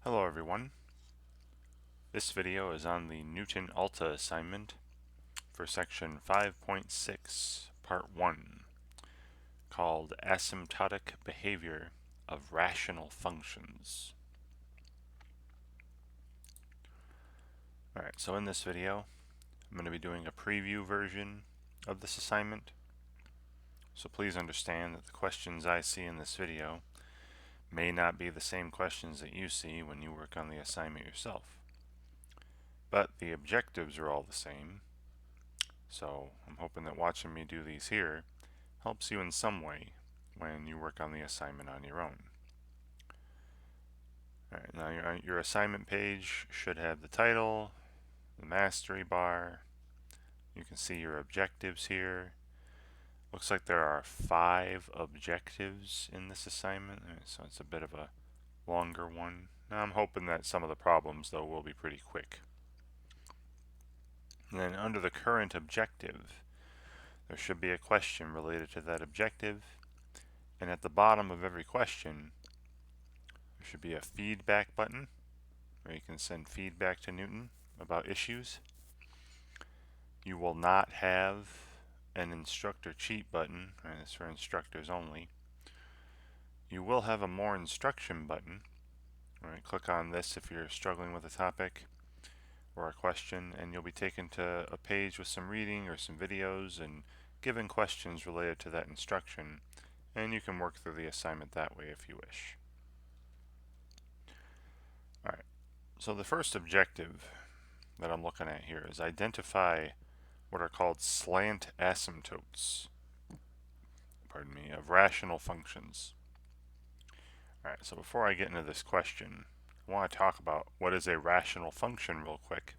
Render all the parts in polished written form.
Hello everyone. This video is on the Knewton Alta assignment for section 5.6 part 1 called Asymptotic Behavior of Rational Functions. Alright, so in this video I'm going to be doing a preview version of this assignment, so please understand that the questions I see in this video may not be the same questions that you see when you work on the assignment yourself. But the objectives are all the same, so I'm hoping that watching me do these here helps you in some way when you work on the assignment on your own. Alright, now your assignment page should have the title, the mastery bar. You can see your objectives here. Looks like there are 5 objectives in this assignment, so it's a bit of a longer one. Now I'm hoping that some of the problems, though, will be pretty quick. And then under the current objective, there should be a question related to that objective, and at the bottom of every question there should be a feedback button where you can send feedback to Knewton about issues. You will not have an instructor cheat button, right? It's for instructors only. You will have a more instruction button. Right? Click on this if you're struggling with a topic or a question, and you'll be taken to a page with some reading or some videos and given questions related to that instruction, and you can work through the assignment that way if you wish. Alright, so the first objective that I'm looking at here is identify what are called slant asymptotes, of rational functions. Alright, so before I get into this question, I want to talk about what is a rational function real quick,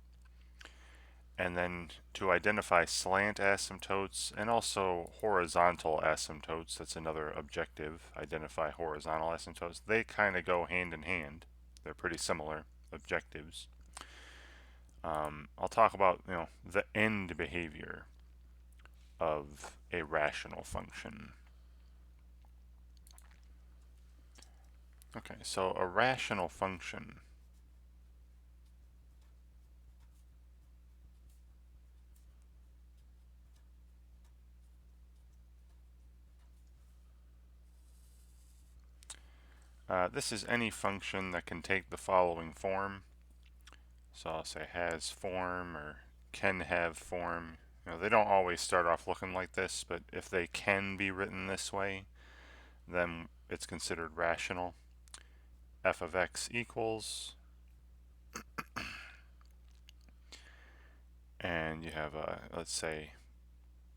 and then to identify slant asymptotes and also horizontal asymptotes. That's another objective, identify horizontal asymptotes. They kind of go hand in hand. They're pretty similar objectives. I'll talk about the end behavior of a rational function. Okay, so a rational function this is any function that can take the following form. So I'll say has form or can have form. They don't always start off looking like this, but if they can be written this way, then it's considered rational. F of x equals, and you have let's say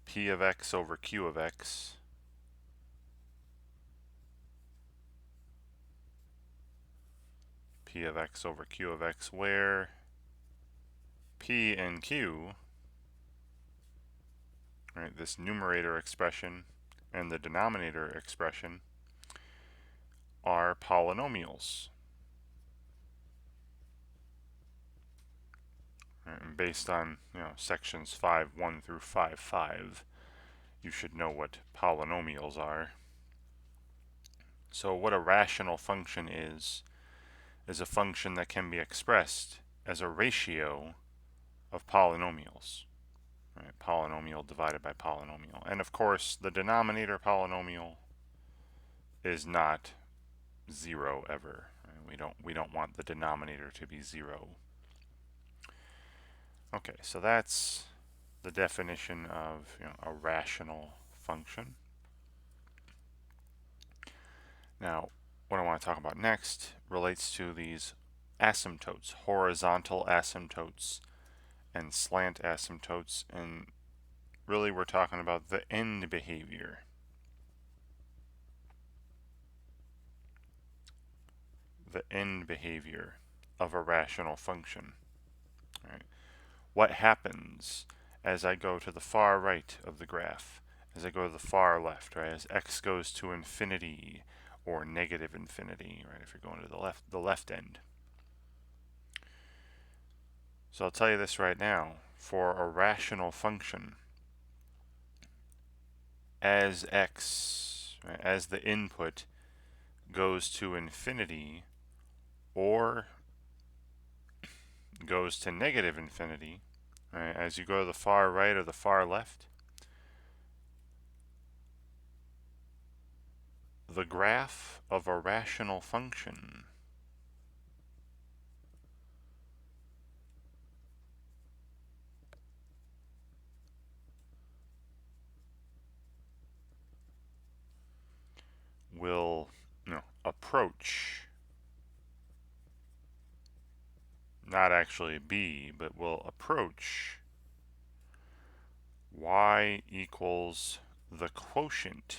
p of x over q of x. P of x over q of x, where p and q, right, this numerator expression and the denominator expression, are polynomials. And based on sections 5.1 through 5.5, you should know what polynomials are. So what a rational function is a function that can be expressed as a ratio of polynomials. Right? Polynomial divided by polynomial. And of course, the denominator polynomial is not 0 ever. Right? We don't want the denominator to be 0. Okay, so that's the definition of a rational function. Now, what I want to talk about next relates to these asymptotes, horizontal asymptotes and slant asymptotes, and really we're talking about the end behavior. The end behavior of a rational function. Right? What happens as I go to the far right of the graph, as I go to the far left, right, as x goes to infinity or negative infinity, right, if you're going to the left end. So I'll tell you this right now, for a rational function, as x, right, as the input goes to infinity or goes to negative infinity, right, as you go to the far right or the far left, the graph of a rational function will approach, not actually be, but will approach y equals the quotient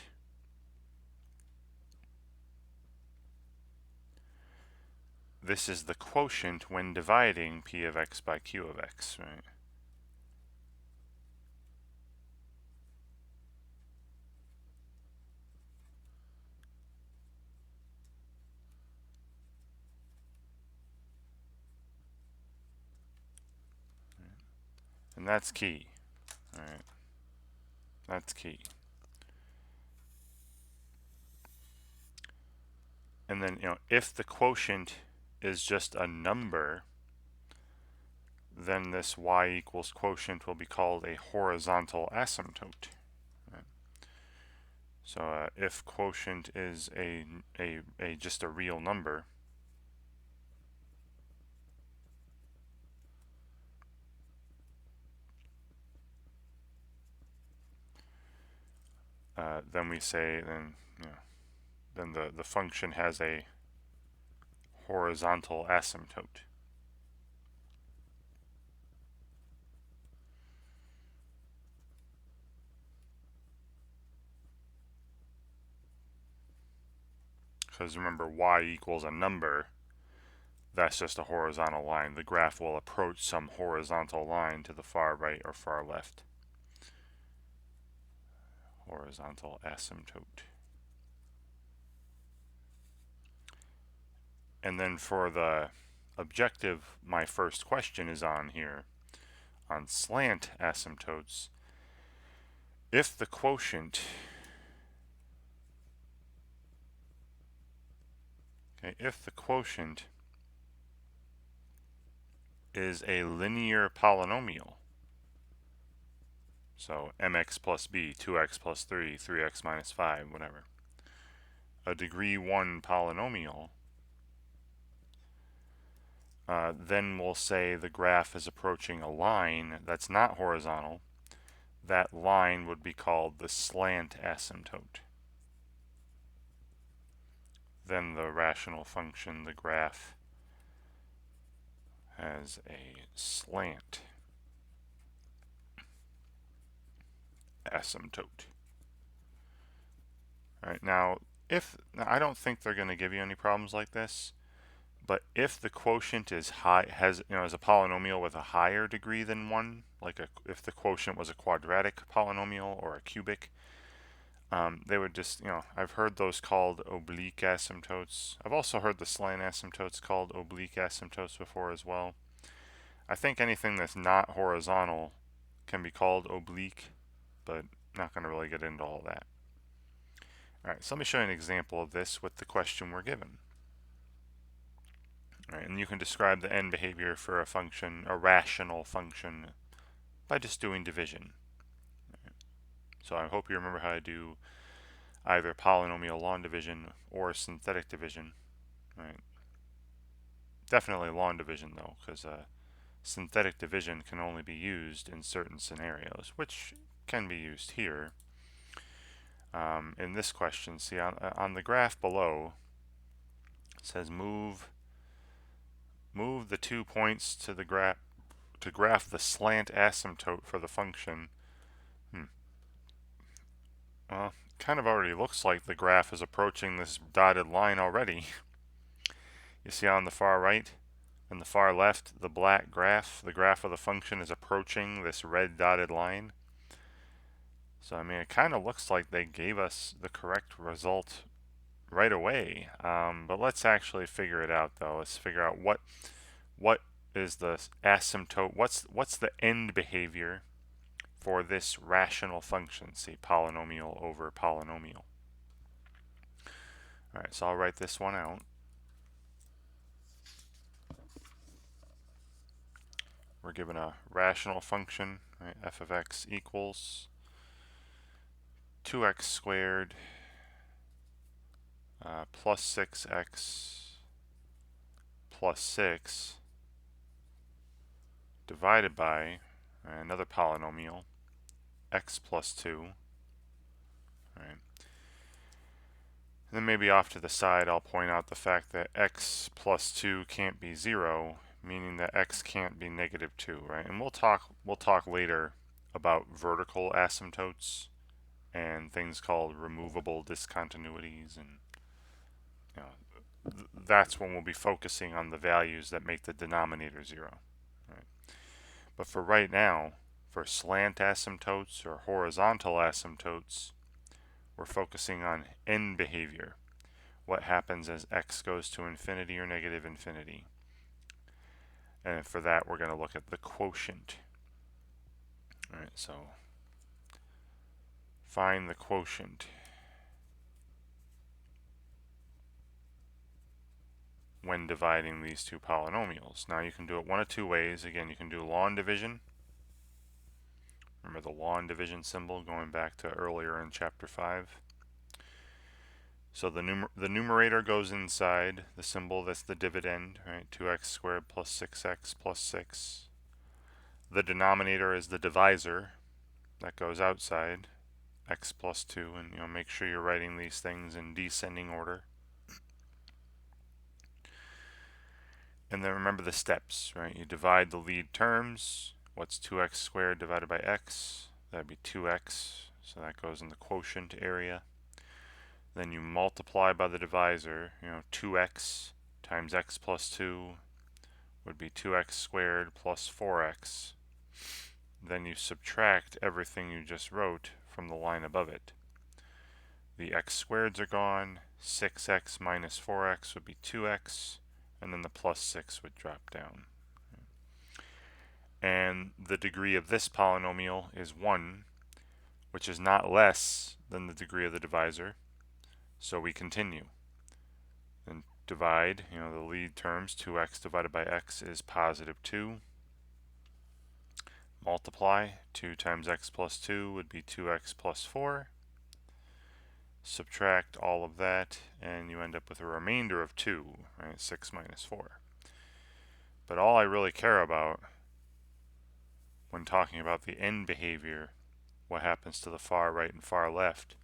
this is the quotient when dividing p of x by q of x, right? And that's key, right? That's key. And then, if the quotient is just a number, then this y equals quotient will be called a horizontal asymptote. Right? So if quotient is a just a real number, then we say then the function has a horizontal asymptote. Because remember, y equals a number, that's just a horizontal line. The graph will approach some horizontal line to the far right or far left. Horizontal asymptote. And then for the objective, my first question is on here, on slant asymptotes. If the quotient, is a linear polynomial, so mx plus b, 2x plus 3, 3x minus 5, whatever, a degree 1 polynomial, then we'll say the graph is approaching a line that's not horizontal. That line would be called the slant asymptote. Then the rational function, the graph, has a slant asymptote. All right, now I don't think they're going to give you any problems like this, but if the quotient is high, is a polynomial with a higher degree than 1, like if the quotient was a quadratic polynomial or a cubic, they would just, I've heard those called oblique asymptotes. I've also heard the slant asymptotes called oblique asymptotes before as well. I think anything that's not horizontal can be called oblique, but not going to really get into all that. All right, so let me show you an example of this with the question we're given. All right, and you can describe the end behavior for a function, a rational function, by just doing division. Right. So I hope you remember how to do either polynomial long division or synthetic division. Right. Definitely long division though, because synthetic division can only be used in certain scenarios, which can be used here. In this question, see on the graph below, it says move the 2 points to the graph to graph the slant asymptote for the function. Well, kind of already looks like the graph is approaching this dotted line already. You see on the far right and the far left, the black graph, the graph of the function is approaching this red dotted line. So, I mean, it kind of looks like they gave us the correct result right away. But let's actually figure it out, though. Let's figure out what is the asymptote. What's the end behavior for this rational function? See, polynomial over polynomial. All right, so I'll write this one out. we're given a rational function, right? F of x equals 2x squared plus 6x plus 6 divided by another polynomial, x plus 2. Right. And then maybe off to the side I'll point out the fact that x plus 2 can't be 0, meaning that x can't be negative 2, right? And we'll talk later about vertical asymptotes and things called removable discontinuities, and that's when we'll be focusing on the values that make the denominator 0. Right? But for right now, for slant asymptotes or horizontal asymptotes, we're focusing on end behavior. What happens as x goes to infinity or negative infinity. And for that, we're going to look at the quotient. All right, so find the quotient when dividing these two polynomials. Now you can do it one of two ways. Again, you can do log division. Remember the log division symbol going back to earlier in chapter 5. So the numerator goes inside the symbol, that's the dividend, right? 2x squared plus 6x plus 6. The denominator is the divisor, that goes outside, x plus 2, and make sure you're writing these things in descending order. And then remember the steps, right? You divide the lead terms. What's 2x squared divided by x? That'd be 2x, so that goes in the quotient area. Then you multiply by the divisor, 2x times x plus 2 would be 2x squared plus 4x. Then you subtract everything you just wrote from the line above it. The x squareds are gone, 6x minus 4x would be 2x, and then the plus 6 would drop down. And the degree of this polynomial is 1, which is not less than the degree of the divisor. So we continue. And divide, the lead terms, 2x divided by x is positive 2. Multiply, 2 times x plus 2 would be 2x plus 4. Subtract all of that, and you end up with a remainder of 2, right? 6 minus 4. But all I really care about when talking about the end behavior, what happens to the far right and far left,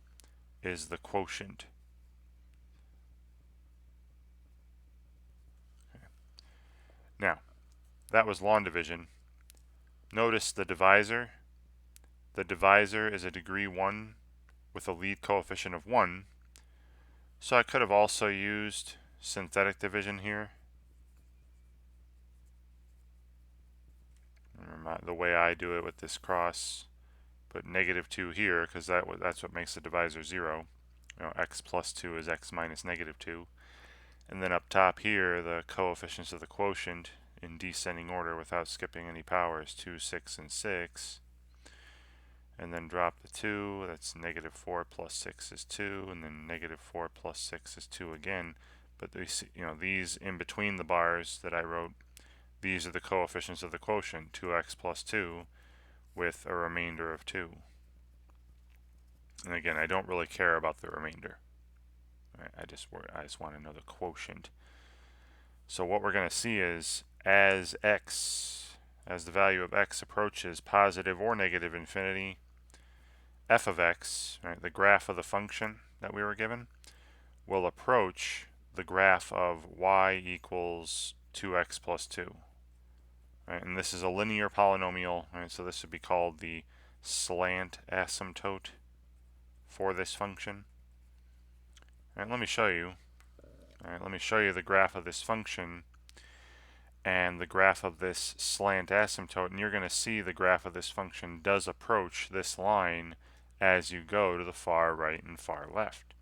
is the quotient. Okay. Now, that was log division. Notice the divisor. The divisor is a degree 1 with a lead coefficient of 1. So I could have also used synthetic division here. Remember the way I do it with this cross, put negative 2 here because that's what makes the divisor 0. X plus 2 is x minus negative 2. And then up top here, the coefficients of the quotient in descending order without skipping any powers, 2, 6, and 6. And then drop the 2, that's negative 4 plus 6 is 2, and then negative 4 plus 6 is 2 again. But these in between the bars that I wrote, these are the coefficients of the quotient, 2x plus 2, with a remainder of 2. And again, I don't really care about the remainder. Right? I just want to know the quotient. So what we're going to see is as the value of x approaches positive or negative infinity, f of x, right, the graph of the function that we were given, will approach the graph of y equals 2x plus 2. Right, and this is a linear polynomial, right, so this would be called the slant asymptote for this function. All right, let me show you. All right, let me show you the graph of this function and the graph of this slant asymptote, and you're going to see the graph of this function does approach this line as you go to the far right and far left.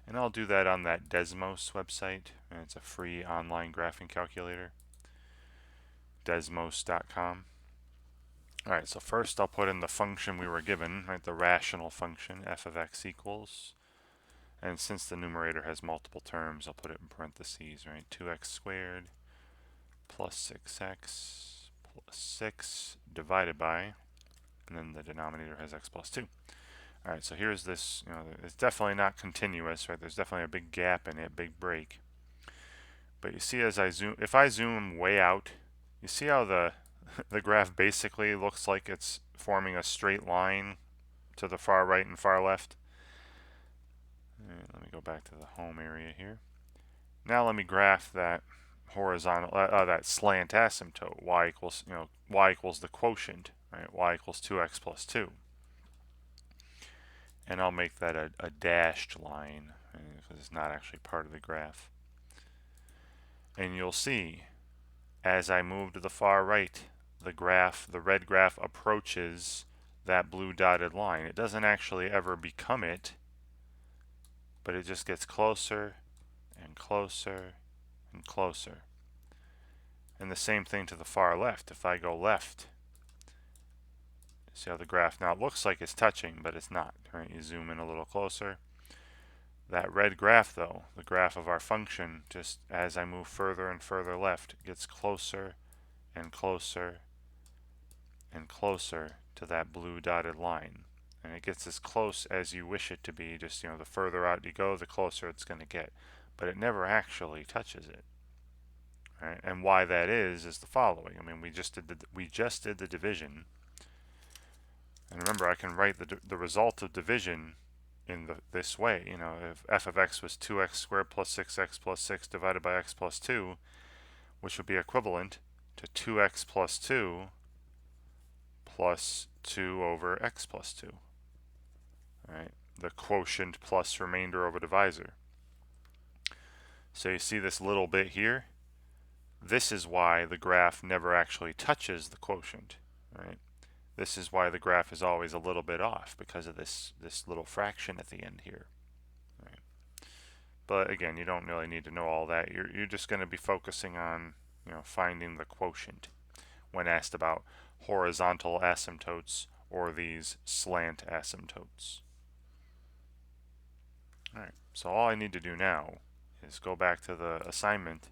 And I'll do that on that Desmos website, and it's a free online graphing calculator, desmos.com. Alright, so first I'll put in the function we were given, right, the rational function, f of x equals, and since the numerator has multiple terms, I'll put it in parentheses, right, 2x squared plus 6x plus 6 divided by, and then the denominator has x plus 2. All right, so here's this, it's definitely not continuous, right? There's definitely a big gap in it, big break. But you see as I zoom, if I zoom way out, you see how the the graph basically looks like it's forming a straight line to the far right and far left. All right, let me go back to the home area here. Now let me graph that horizontal, that slant asymptote. Y equals, y equals the quotient, right? Y equals 2x plus 2. And I'll make that a dashed line because it's not actually part of the graph. And you'll see as I move to the far right, the red graph approaches that blue dotted line. It doesn't actually ever become it, but it just gets closer and closer and closer. And the same thing to the far left. If I go left, see how the graph now looks like it's touching, but it's not, right? You zoom in a little closer. That red graph though, the graph of our function, just as I move further and further left, gets closer and closer and closer to that blue dotted line. And it gets as close as you wish it to be. Just, the further out you go, the closer it's going to get. But it never actually touches it. Right? And why that is the following. I mean, we just did the division. And remember, I can write the result of division in this way. If f of x was 2x squared plus 6x plus 6 divided by x plus 2, which would be equivalent to 2x plus 2 plus 2 over x plus 2. Right? The quotient plus remainder over divisor. So you see this little bit here? This is why the graph never actually touches the quotient. Right? This is why the graph is always a little bit off, because of this little fraction at the end here. Right? But again, you don't really need to know all that. You're just going to be focusing on finding the quotient when asked about horizontal asymptotes or these slant asymptotes. Alright, so all I need to do now is go back to the assignment,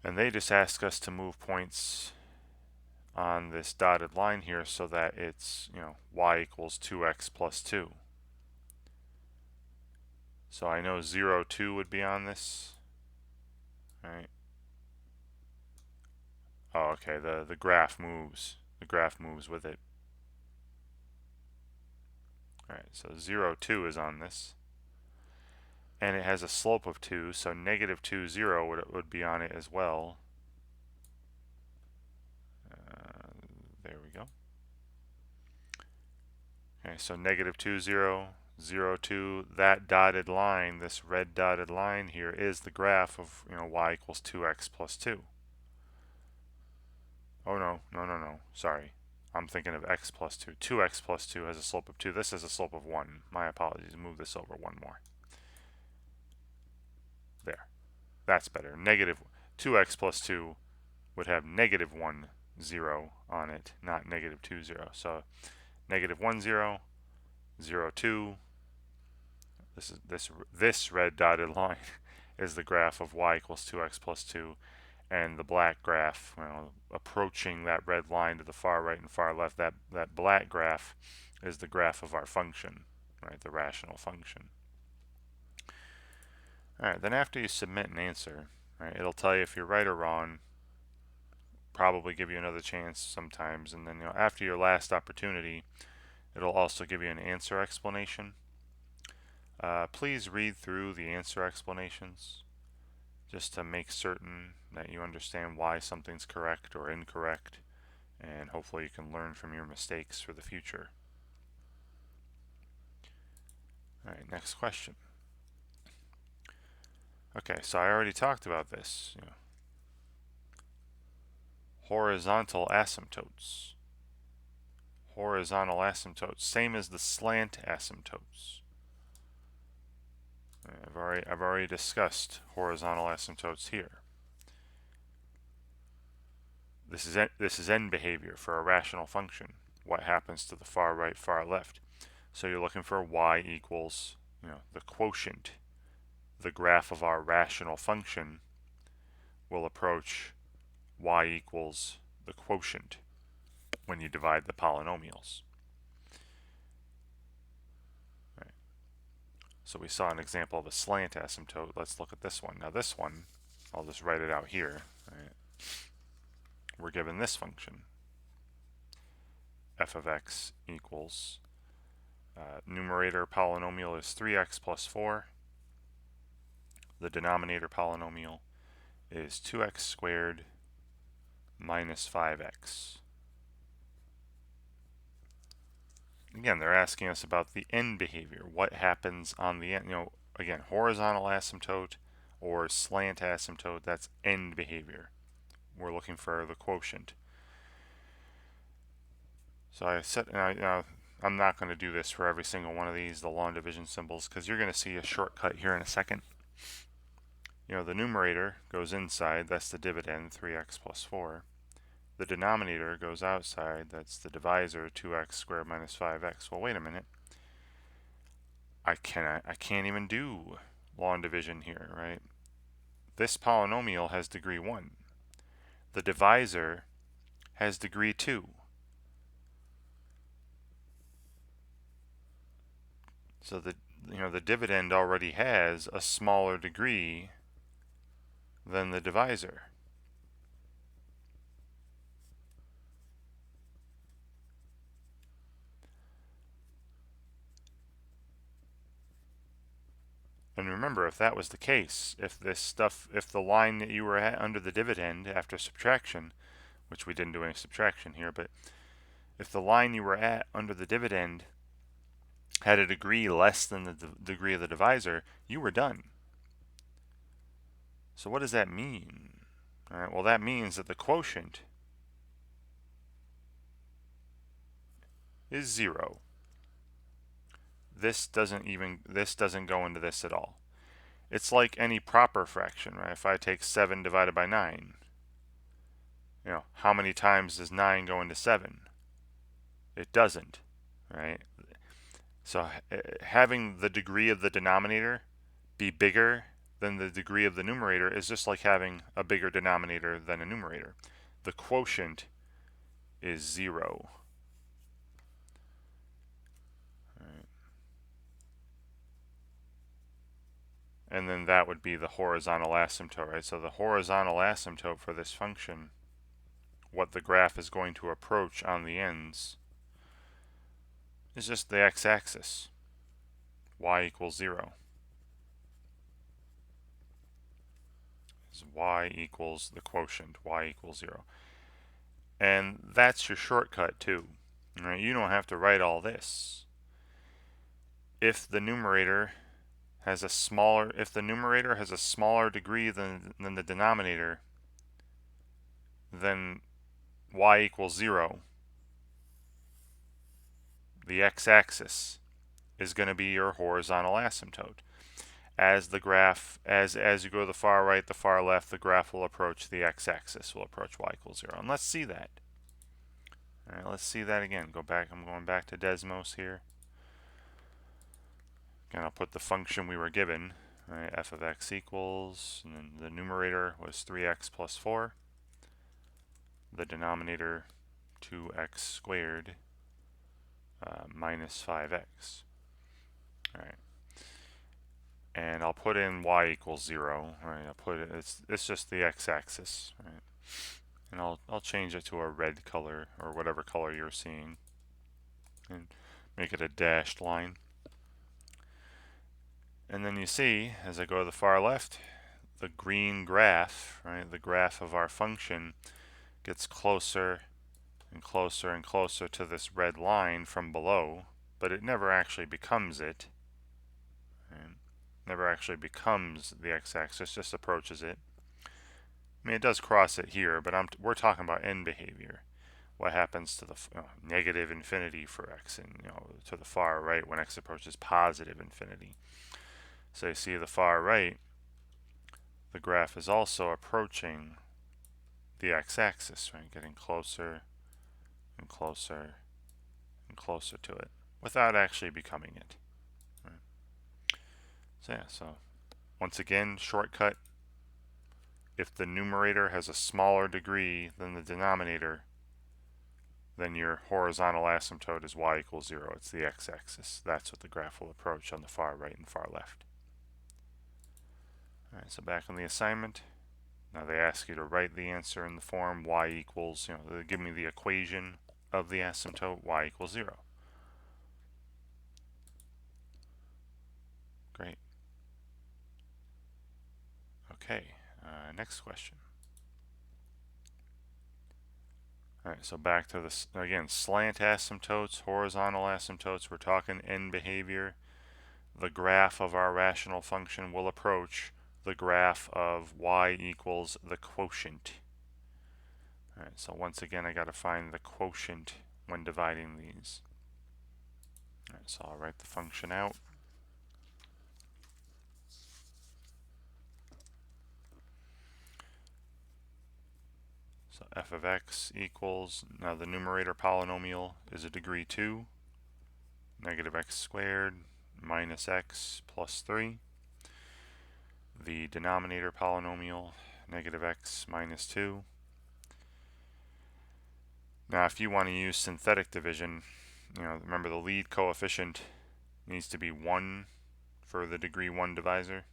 and they just ask us to move points on this dotted line here so that it's, y equals 2x plus 2. So I know 0, 2 would be on this. Right? Oh, okay, the graph moves. The graph moves with it. Alright, so 0, 2 is on this. And it has a slope of 2, so negative 2, 0 would be on it as well. There we go. Okay, so negative 2, 0, 0, 2, that dotted line, this red dotted line here, is the graph of, y equals 2x plus 2. Oh, no, sorry. I'm thinking of x plus 2. 2x plus 2 has a slope of 2. This has a slope of 1. My apologies. Move this over one more. There. That's better. Negative 2x plus 2 would have negative 1, 0 on it, not negative 2, 0. So negative 1, 0, 0, 2. This red dotted line is the graph of y equals 2x plus 2. And the black graph, approaching that red line to the far right and far left, that black graph is the graph of our function, right, the rational function. All right, then after you submit an answer, right, it'll tell you if you're right or wrong, probably give you another chance sometimes, and then after your last opportunity, it'll also give you an answer explanation. Please read through the answer explanations just to make certain that you understand why something's correct or incorrect, and hopefully you can learn from your mistakes for the future. Alright, next question. Okay, so I already talked about this. Horizontal asymptotes. Horizontal asymptotes, same as the slant asymptotes. I've already discussed horizontal asymptotes here. This is end behavior for a rational function. What happens to the far right, far left? So you're looking for y equals, the quotient. The graph of our rational function will approach y equals the quotient when you divide the polynomials. Right. So we saw an example of a slant asymptote. Let's look at this one. Now this one, I'll just write it out here. Right. We're given this function. F of x equals, numerator polynomial is 3x plus 4. The denominator polynomial is 2x squared minus 5x. Again, they're asking us about the end behavior. What happens on the end? Again, horizontal asymptote or slant asymptote, that's end behavior. We're looking for the quotient. So I said, I'm not going to do this for every single one of these, the long division symbols, because you're going to see a shortcut here in a second. The numerator goes inside, that's the dividend, 3x plus 4. The denominator goes outside, that's the divisor, 2x squared minus 5x. Well, wait a minute. I can't even do long division here, right? This polynomial has degree 1. The divisor has degree 2. So the dividend already has a smaller degree than the divisor. And remember, if that was the case, if the line that you were at under the dividend after subtraction, which we didn't do any subtraction here, but if the line you were at under the dividend had a degree less than the degree of the divisor, you were done. So what does that mean? All right, well, that means that the quotient is 0. This doesn't go into this at all. It's like any proper fraction, right? If I take 7 divided by 9, how many times does 9 go into 7? It doesn't, right? So having the degree of the denominator be bigger than the degree of the numerator is just like having a bigger denominator than a numerator. The quotient is 0. Right. And then that would be the horizontal asymptote, right? So the horizontal asymptote for this function, what the graph is going to approach on the ends, is just the x-axis, y equals 0. Is y equals the quotient, y equals 0. And that's your shortcut too. Right? You don't have to write all this. If the numerator has a smaller degree than the denominator, then y equals 0. The x-axis is going to be your horizontal asymptote. As the graph, as you go to the far right, the far left, the graph will approach the x-axis, will approach y equals 0. And let's see that. All right, let's see that again. I'm going back to Desmos here. Again, I'll put the function we were given, right, f of x equals, and then the numerator was 3x plus 4. The denominator, 2x squared minus 5x. All right. And I'll put in y equals 0. Right? I'll put it. It's just the x-axis. Right? And I'll change it to a red color or whatever color you're seeing, and make it a dashed line. And then you see, as I go to the far left, the green graph, right? The graph of our function gets closer and closer and closer to this red line from below, but it never actually becomes it. Right? Never actually becomes the x-axis, just approaches it. I mean, it does cross it here, but we're talking about end behavior. What happens to the negative infinity for x, and to the far right when x approaches positive infinity. So you see the far right, the graph is also approaching the x-axis, right? Getting closer and closer and closer to it without actually becoming it. Right? So yeah, so once again, shortcut if the numerator has a smaller degree than the denominator, then your horizontal asymptote is y equals 0. It's the x-axis. That's what the graph will approach on the far right and far left. All right, so back on the assignment. Now they ask you to write the answer in the form y equals, they give me the equation of the asymptote, y equals 0. Great. Okay, next question. Alright, so back to this again, slant asymptotes, horizontal asymptotes, we're talking end behavior. The graph of our rational function will approach the graph of y equals the quotient. Alright, so once again I got to find the quotient when dividing these. Alright, so I'll write the function out. So f of x equals, now the numerator polynomial is a degree 2, negative x squared minus x plus 3. The denominator polynomial, negative x minus 2. Now if you want to use synthetic division, remember the lead coefficient needs to be 1 for the degree 1 divisor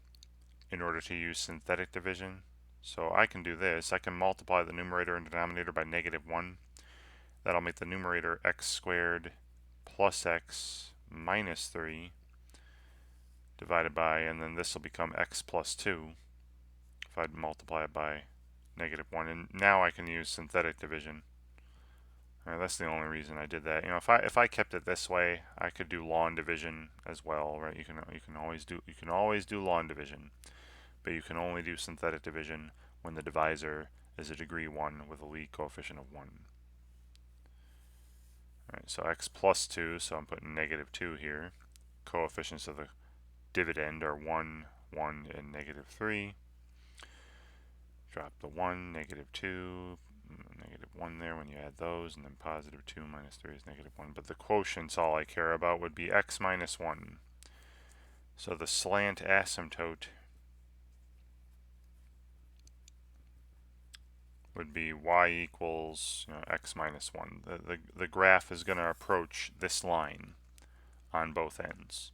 in order to use synthetic division. So I can do this. I can multiply the numerator and denominator by negative 1. That'll make the numerator x squared plus x minus 3 divided by, and then this will become x plus 2 if I multiply it by negative 1. And now I can use synthetic division. That's the only reason I did that. If I kept it this way, I could do log division as well, right? You can always do log division, but you can only do synthetic division when the divisor is a degree 1 with a lead coefficient of 1. Alright, so x plus 2, so I'm putting negative 2 here. Coefficients of the dividend are 1, 1, and negative 3. Drop the 1, negative 2, negative 1 there when you add those, and then positive 2 minus 3 is negative 1. But the quotients, all I care about, would be x minus 1. So the slant asymptote would be y equals x minus 1. The graph is going to approach this line on both ends.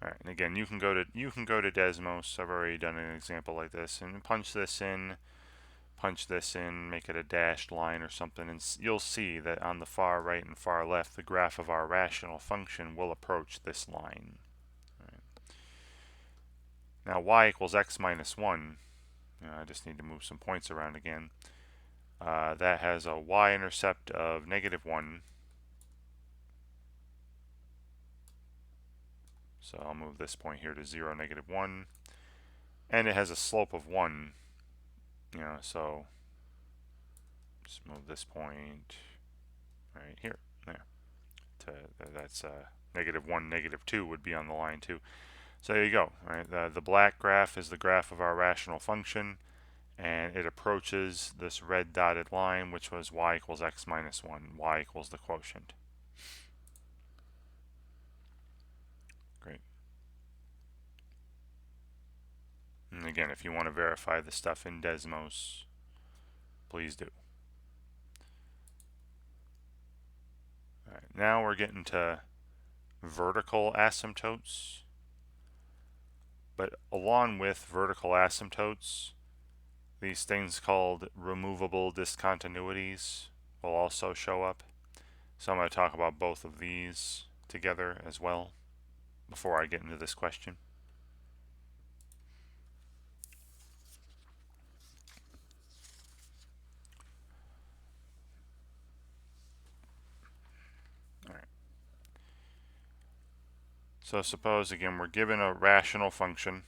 All right, and again, you can go to Desmos. I've already done an example like this, and punch this in, make it a dashed line or something, and you'll see that on the far right and far left, the graph of our rational function will approach this line. Right. Now y equals x minus 1. I just need to move some points around again. That has a y-intercept of negative 1. So I'll move this point here to 0, negative 1. And it has a slope of 1. So just move this point right here. There. That's negative 1, negative 2 would be on the line too. So there you go. Right? The black graph is the graph of our rational function, and it approaches this red dotted line, which was y equals x minus 1. Y equals the quotient. Great. And again, if you want to verify the stuff in Desmos, please do. All right, now we're getting to vertical asymptotes. But along with vertical asymptotes, these things called removable discontinuities will also show up. So I'm going to talk about both of these together as well before I get into this question. All right. So suppose, again, we're given a rational function.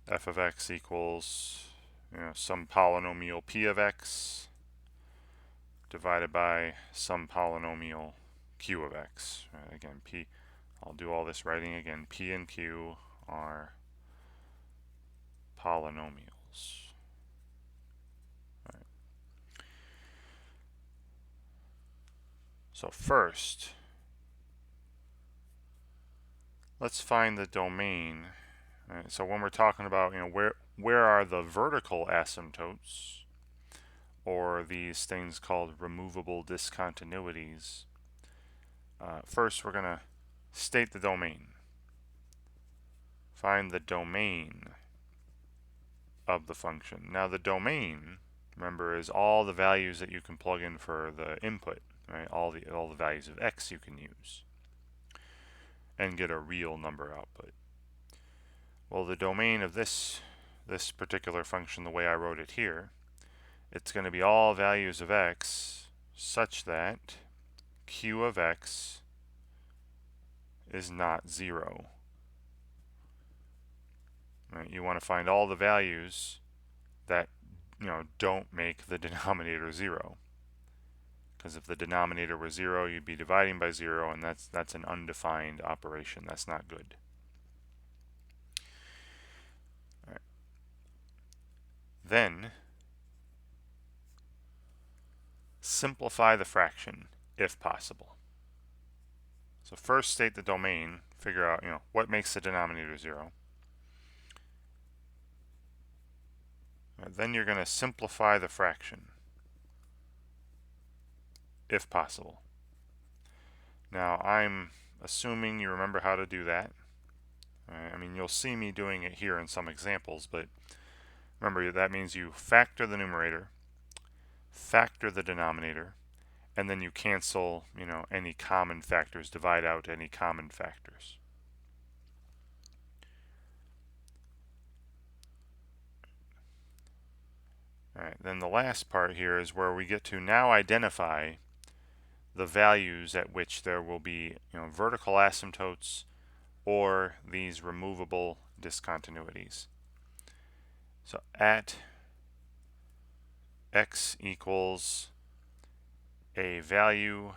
F of x equals some polynomial p of x divided by some polynomial q of x. Right, again, p, I'll do all this writing again. P and q are polynomials. Right. So first, let's find the domain. Right, so when we're talking about, where are the vertical asymptotes, or these things called removable discontinuities, first we're going to state the domain. Find the domain of the function. Now the domain, remember, is all the values that you can plug in for the input, right? All the values of x you can use and get a real number output. Well, the domain of this particular function, the way I wrote it here, it's going to be all values of x such that q of x is not 0. Right? You want to find all the values that don't make the denominator 0. Because if the denominator were 0, you'd be dividing by 0, and that's an undefined operation. That's not good. All right. Then simplify the fraction if possible. So first state the domain, figure out what makes the denominator 0. Then you're going to simplify the fraction if possible. Now I'm assuming you remember how to do that. I mean, you'll see me doing it here in some examples, but remember that means you factor the numerator, factor the denominator, and then you cancel any common factors, divide out any common factors. Alright, then the last part here is where we get to now identify the values at which there will be vertical asymptotes or these removable discontinuities. So at x equals a value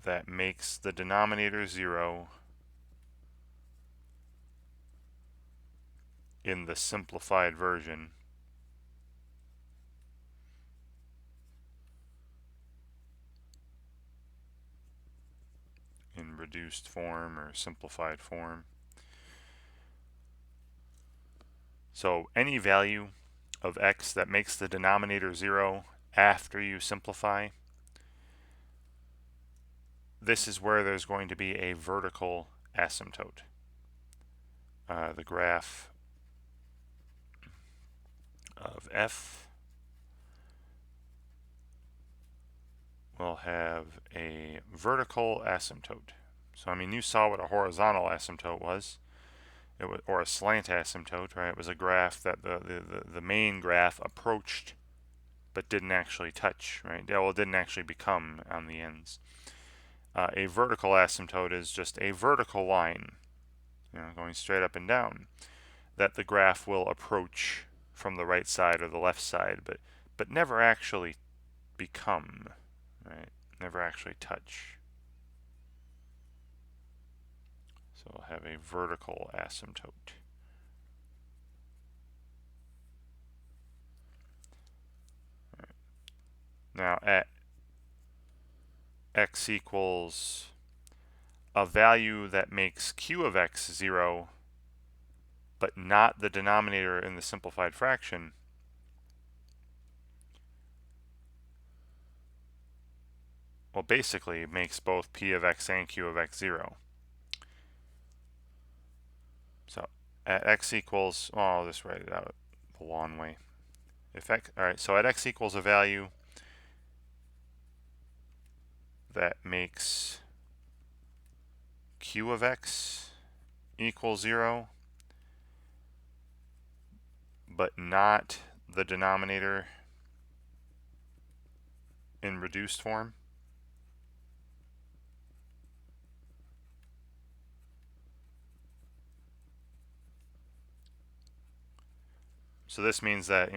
that makes the denominator 0 in the simplified version, in reduced form or simplified form. So any value of x that makes the denominator 0 after you simplify, this is where there's going to be a vertical asymptote. The graph of f will have a vertical asymptote. So I mean, you saw what a horizontal asymptote was. It was, or a slant asymptote, right? It was a graph that the main graph approached but didn't actually touch, right? Well, it didn't actually become on the ends. A vertical asymptote is just a vertical line, going straight up and down, that the graph will approach from the right side or the left side, but never actually become, right? Never actually touch. So we'll have a vertical asymptote. Right. Now at x equals a value that makes q of x 0, but not the denominator in the simplified fraction, well, basically it makes both p of x and q of x 0. So at x equals, well, I'll just write it out the long way. If x, all right, so at x equals a value that makes q of x equals 0, but not the denominator in reduced form. So this means that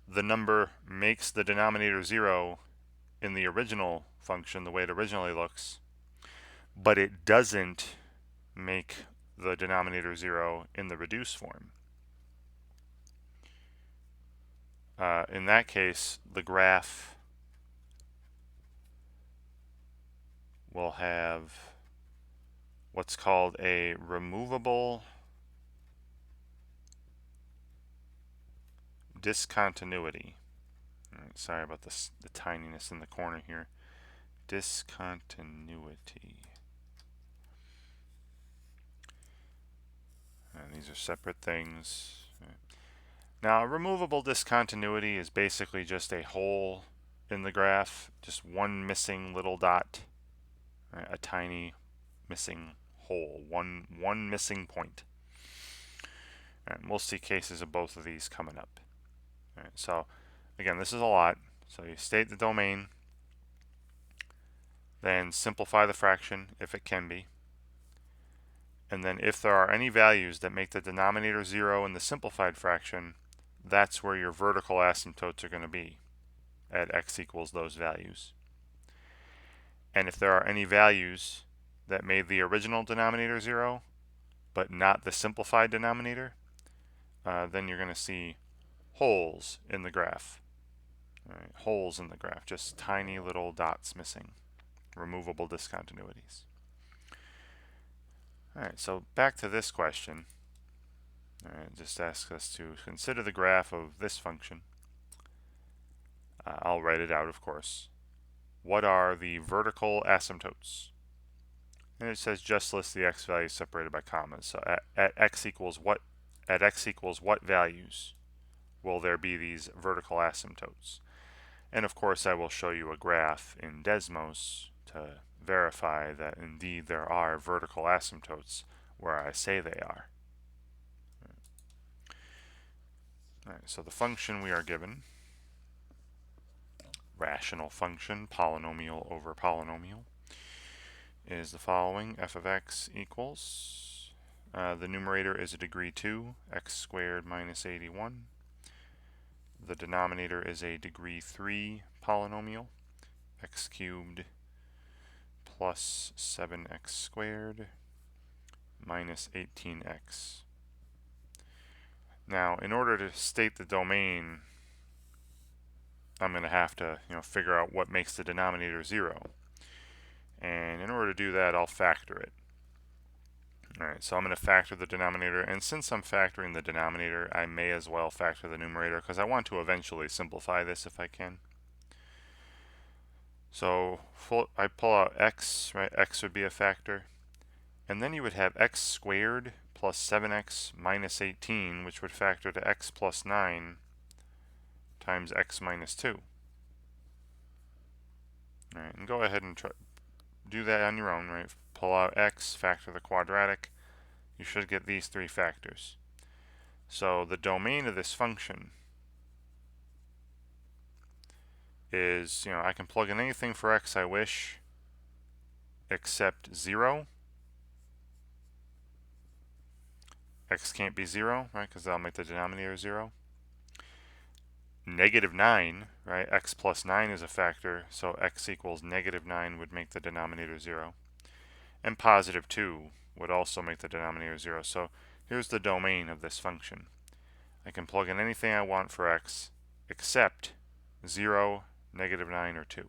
the number makes the denominator 0 in the original function, the way it originally looks, but it doesn't make the denominator 0 in the reduced form. In that case, the graph we'll have what's called a removable discontinuity. All right, sorry about this, the tininess in the corner here. Discontinuity. And these are separate things. Now, a removable discontinuity is basically just a hole in the graph, just one missing little dot, right? A tiny missing hole, one missing point. And we'll see cases of both of these coming up. All right, so again, this is a lot. So you state the domain, then simplify the fraction if it can be. And then if there are any values that make the denominator 0 in the simplified fraction, that's where your vertical asymptotes are going to be at x equals those values. And if there are any values that made the original denominator 0, but not the simplified denominator, then you're going to see holes in the graph. Right, holes in the graph, just tiny little dots missing. Removable discontinuities. Alright, so back to this question. Alright, just asks us to consider the graph of this function. I'll write it out, of course. What are the vertical asymptotes? And it says just list the x values separated by commas. So at x equals what values will there be these vertical asymptotes? And of course I will show you a graph in Desmos to verify that indeed there are vertical asymptotes where I say they are. Alright, so the function we are given, rational function, polynomial over polynomial, is the following. F of x equals, the numerator is a degree 2, x squared minus 81. The denominator is a degree 3 polynomial, x cubed plus 7x squared minus 18x. Now, in order to state the domain, I'm going to have to figure out what makes the denominator 0. And in order to do that, I'll factor it. Alright, so I'm going to factor the denominator, and since I'm factoring the denominator, I may as well factor the numerator because I want to eventually simplify this if I can. So I pull out x, right? X would be a factor. And then you would have x squared plus 7x minus 18, which would factor to x plus 9 times x minus 2. Alright, and go ahead and do that on your own, right? Pull out x, factor the quadratic. You should get these three factors. So the domain of this function is, I can plug in anything for x I wish except 0. X can't be 0, right, because that'll make the denominator 0. Negative 9, right, x plus 9 is a factor, so x equals negative 9 would make the denominator 0. And positive 2 would also make the denominator 0. So here's the domain of this function. I can plug in anything I want for x except 0, negative 9, or 2.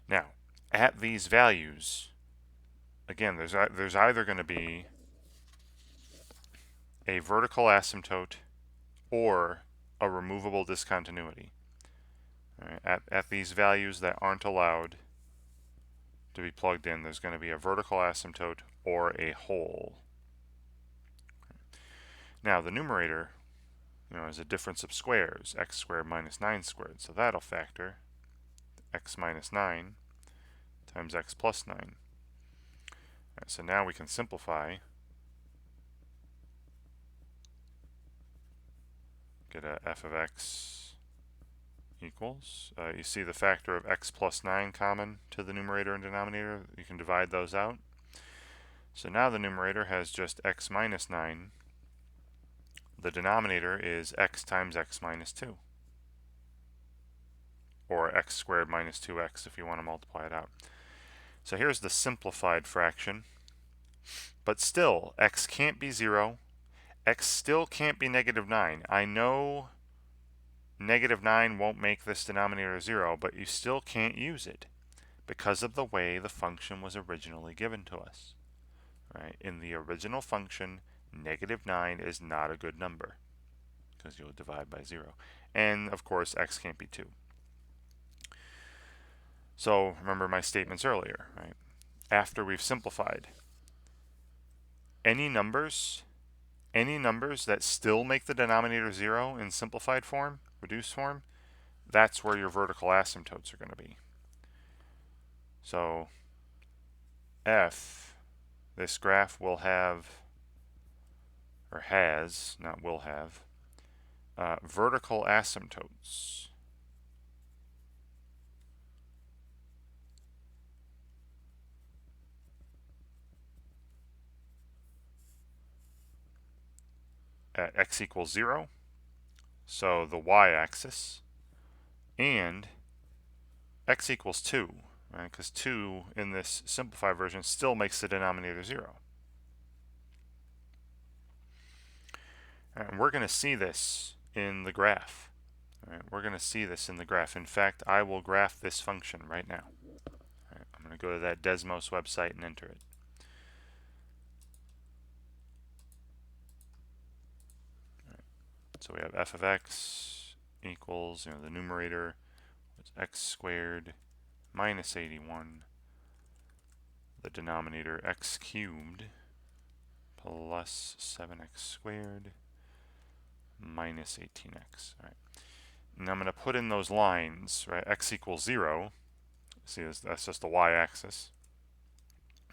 Now, at these values, again, there's either going to be a vertical asymptote or a removable discontinuity. All right, at these values that aren't allowed to be plugged in, there's going to be a vertical asymptote or a hole. Now the numerator, is a difference of squares, x squared minus 9 squared, so that'll factor x minus 9 times x plus 9. All right, so now we can simplify. Get a f of x equals, you see the factor of x plus 9 common to the numerator and denominator. You can divide those out. So now the numerator has just x minus 9. The denominator is x times x minus 2. Or x squared minus 2x if you want to multiply it out. So here's the simplified fraction. But still, x can't be 0. X still can't be negative 9. I know negative 9 won't make this denominator 0, but you still can't use it because of the way the function was originally given to us. Right? In the original function, -9 is not a good number because you'll divide by 0. And of course, x can't be 2. So remember my statements earlier, right? After we've simplified, any numbers that still make the denominator 0 in simplified form, reduced form, that's where your vertical asymptotes are going to be. So f, this graph will have, or has, not will have, vertical asymptotes. At x equals 0, so the y-axis, and x equals 2, right? Because 2 in this simplified version still makes the denominator 0. And we're going to see this in the graph. All right, we're going to see this in the graph. In fact, I will graph this function right now. All right, I'm going to go to that Desmos website and enter it. All right, so we have f of x equals, the numerator is x squared minus 81. The denominator x cubed plus 7x squared minus 18x. All right. And I'm going to put in those lines, right? X equals 0. See, that's just the y-axis.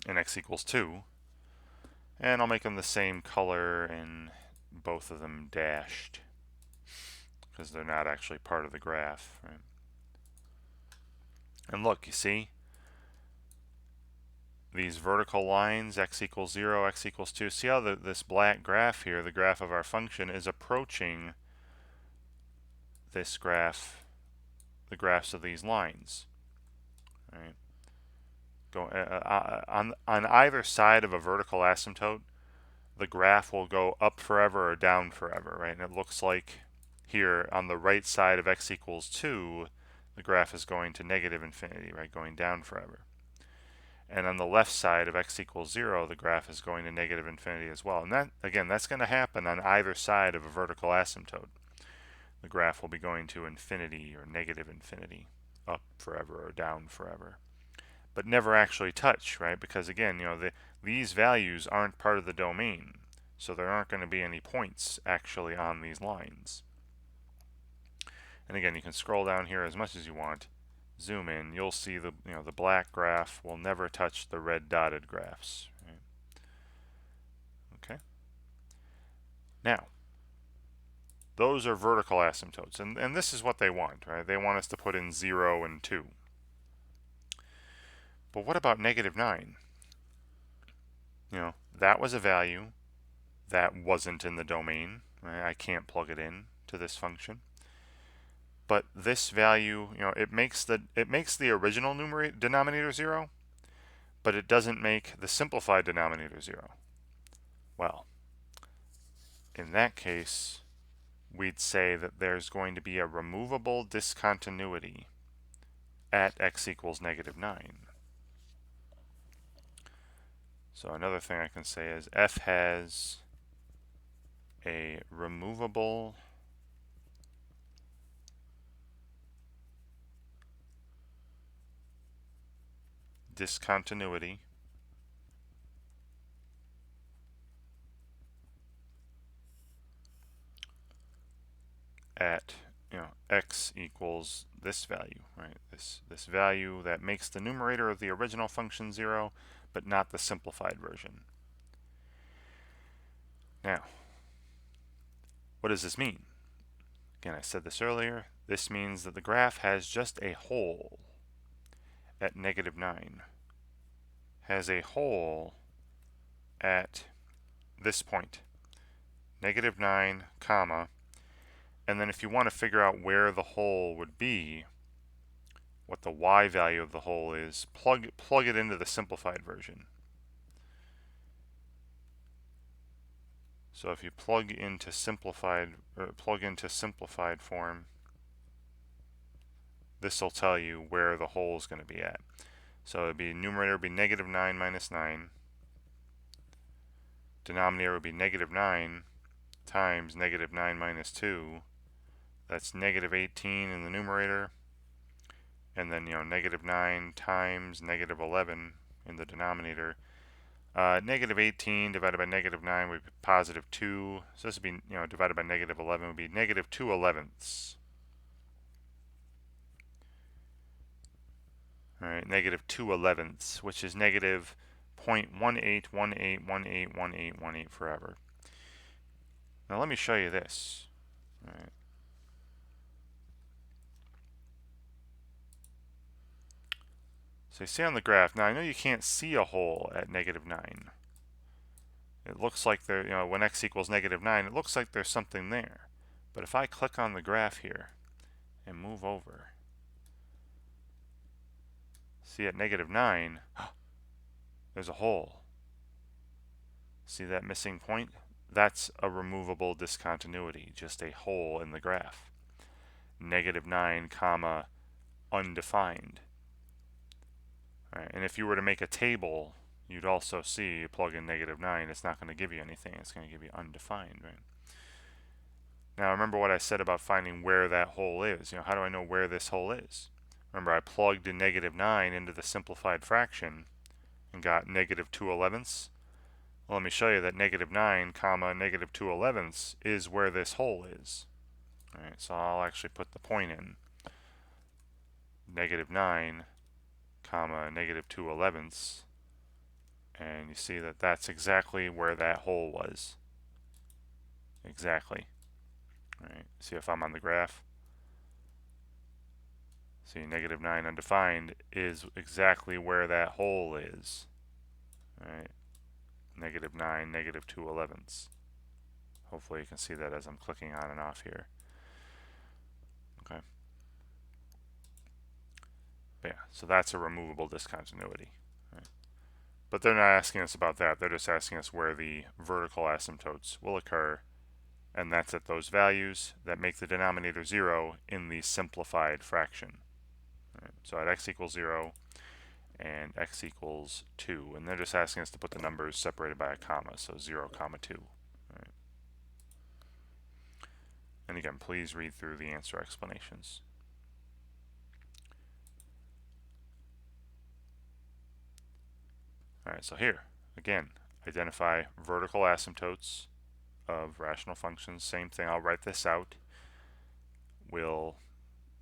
And x equals 2. And I'll make them the same color and both of them dashed because they're not actually part of the graph, right? And look, you see? These vertical lines, x equals 0, x equals 2. See how this black graph here, the graph of our function, is approaching this graph, the graphs of these lines. Right? On either side of a vertical asymptote, the graph will go up forever or down forever, right? And it looks like here on the right side of x equals 2, the graph is going to negative infinity, right? Going down forever. And on the left side of x equals 0, the graph is going to negative infinity as well. And that, again, that's going to happen on either side of a vertical asymptote. The graph will be going to infinity or negative infinity, up forever or down forever. But never actually touch, right? Because again, these values aren't part of the domain. So there aren't going to be any points actually on these lines. And again, you can scroll down here as much as you want. Zoom in, you'll see the black graph will never touch the red dotted graphs. Right? Okay. Now, those are vertical asymptotes, and this is what they want, right? They want us to put in 0 and 2. But what about -9? That was a value that wasn't in the domain. Right? I can't plug it in to this function. But this value, it makes the original denominator 0, but it doesn't make the simplified denominator 0. Well, in that case, we'd say that there's going to be a removable discontinuity at x equals -9. So another thing I can say is f has a removable discontinuity at x equals this value, right? This value that makes the numerator of the original function 0, but not the simplified version. Now, what does this mean? Again, I said this earlier. This means that the graph has just a hole at -9. Has a hole at this point, -9, comma, and then if you want to figure out where the hole would be, what the y value of the hole is, plug it into the simplified version. So if you plug into simplified form, this will tell you where the hole is going to be at. So it'd be numerator would be negative 9 minus 9. Denominator would be negative 9 times negative 9 minus 2. That's negative 18 in the numerator. And then, negative 9 times negative 11 in the denominator. Negative 18 divided by negative 9 would be positive 2. So this would be, divided by negative 11 would be negative 2/11ths. All right, negative 2/11ths, which is negative 0.1818181818 forever. Now let me show you this. All right. So you see on the graph, now I know you can't see a hole at negative 9. It looks like there, when x equals negative 9, it looks like there's something there. But if I click on the graph here and move over, see at negative 9, there's a hole. See that missing point? That's a removable discontinuity, just a hole in the graph. Negative 9 comma undefined. All right, and if you were to make a table, you'd also see, you plug in negative 9, it's not going to give you anything. It's going to give you undefined, right? Now remember what I said about finding where that hole is. How do I know where this hole is? Remember, I plugged in negative 9 into the simplified fraction and got negative 2/11ths. Well, let me show you that negative 9 comma negative 2/11ths is where this hole is. All right, so I'll actually put the point in. Negative 9 comma negative 2/11ths, and you see that that's exactly where that hole was. Exactly. All right, see if I'm on the graph. See, negative 9 undefined is exactly where that hole is. All right, negative 9, negative 2/11ths. Hopefully you can see that as I'm clicking on and off here. Okay. But yeah, so that's a removable discontinuity. Right? But they're not asking us about that. They're just asking us where the vertical asymptotes will occur, and that's at those values that make the denominator 0 in the simplified fraction. Right? So at x equals 0 and x equals 2, and they're just asking us to put the numbers separated by a comma, so 0, 2. Right? And again, please read through the answer explanations. All right, so here, again, identify vertical asymptotes of rational functions. Same thing, I'll write this out. We'll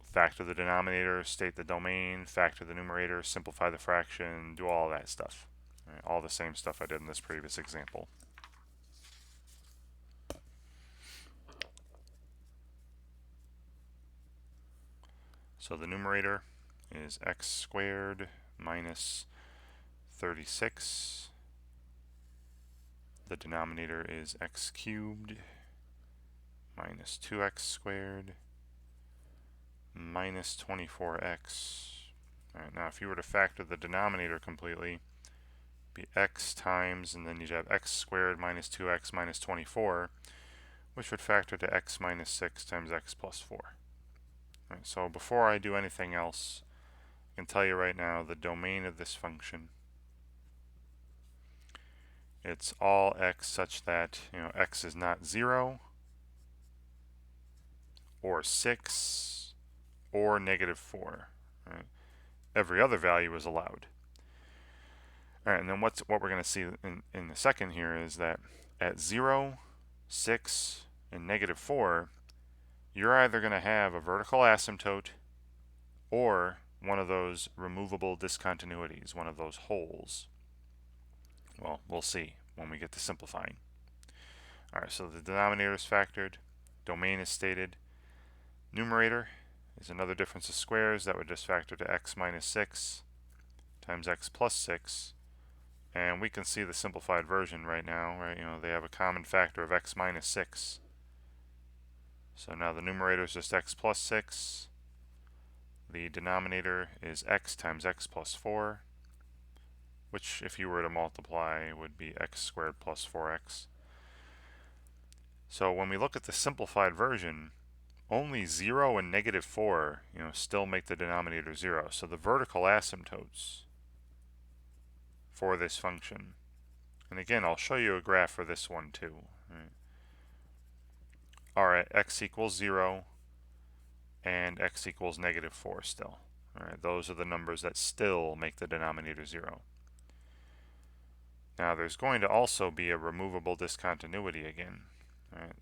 factor the denominator, state the domain, factor the numerator, simplify the fraction, do all that stuff. All right, all the same stuff I did in this previous example. So the numerator is x squared minus 36. The denominator is x cubed minus 2x squared minus 24x. All right, now if you were to factor the denominator completely, it'd be x times, and then you'd have x squared minus 2x minus 24, which would factor to x minus 6 times x plus 4. All right, so before I do anything else, I can tell you right now the domain of this function. It's all x such that x is not 0 or 6 or negative 4. Right? Every other value is allowed. All right, and then what we're going to see in a second here is that at 0, 6, and negative 4, you're either going to have a vertical asymptote or one of those removable discontinuities, one of those holes. Well, we'll see when we get to simplifying. All right, so the denominator is factored, domain is stated, numerator is another difference of squares that would just factor to x minus 6 times x plus 6, and we can see the simplified version right now, right? They have a common factor of x minus 6. So now the numerator is just x plus 6. The denominator is x times x plus 4, which if you were to multiply would be x squared plus 4x. So when we look at the simplified version, only 0 and negative 4 still make the denominator 0. So the vertical asymptotes for this function. And again, I'll show you a graph for this one too. Alright, x equals 0 and x equals -4 still. Alright, those are the numbers that still make the denominator 0. Now there's going to also be a removable discontinuity again. Right?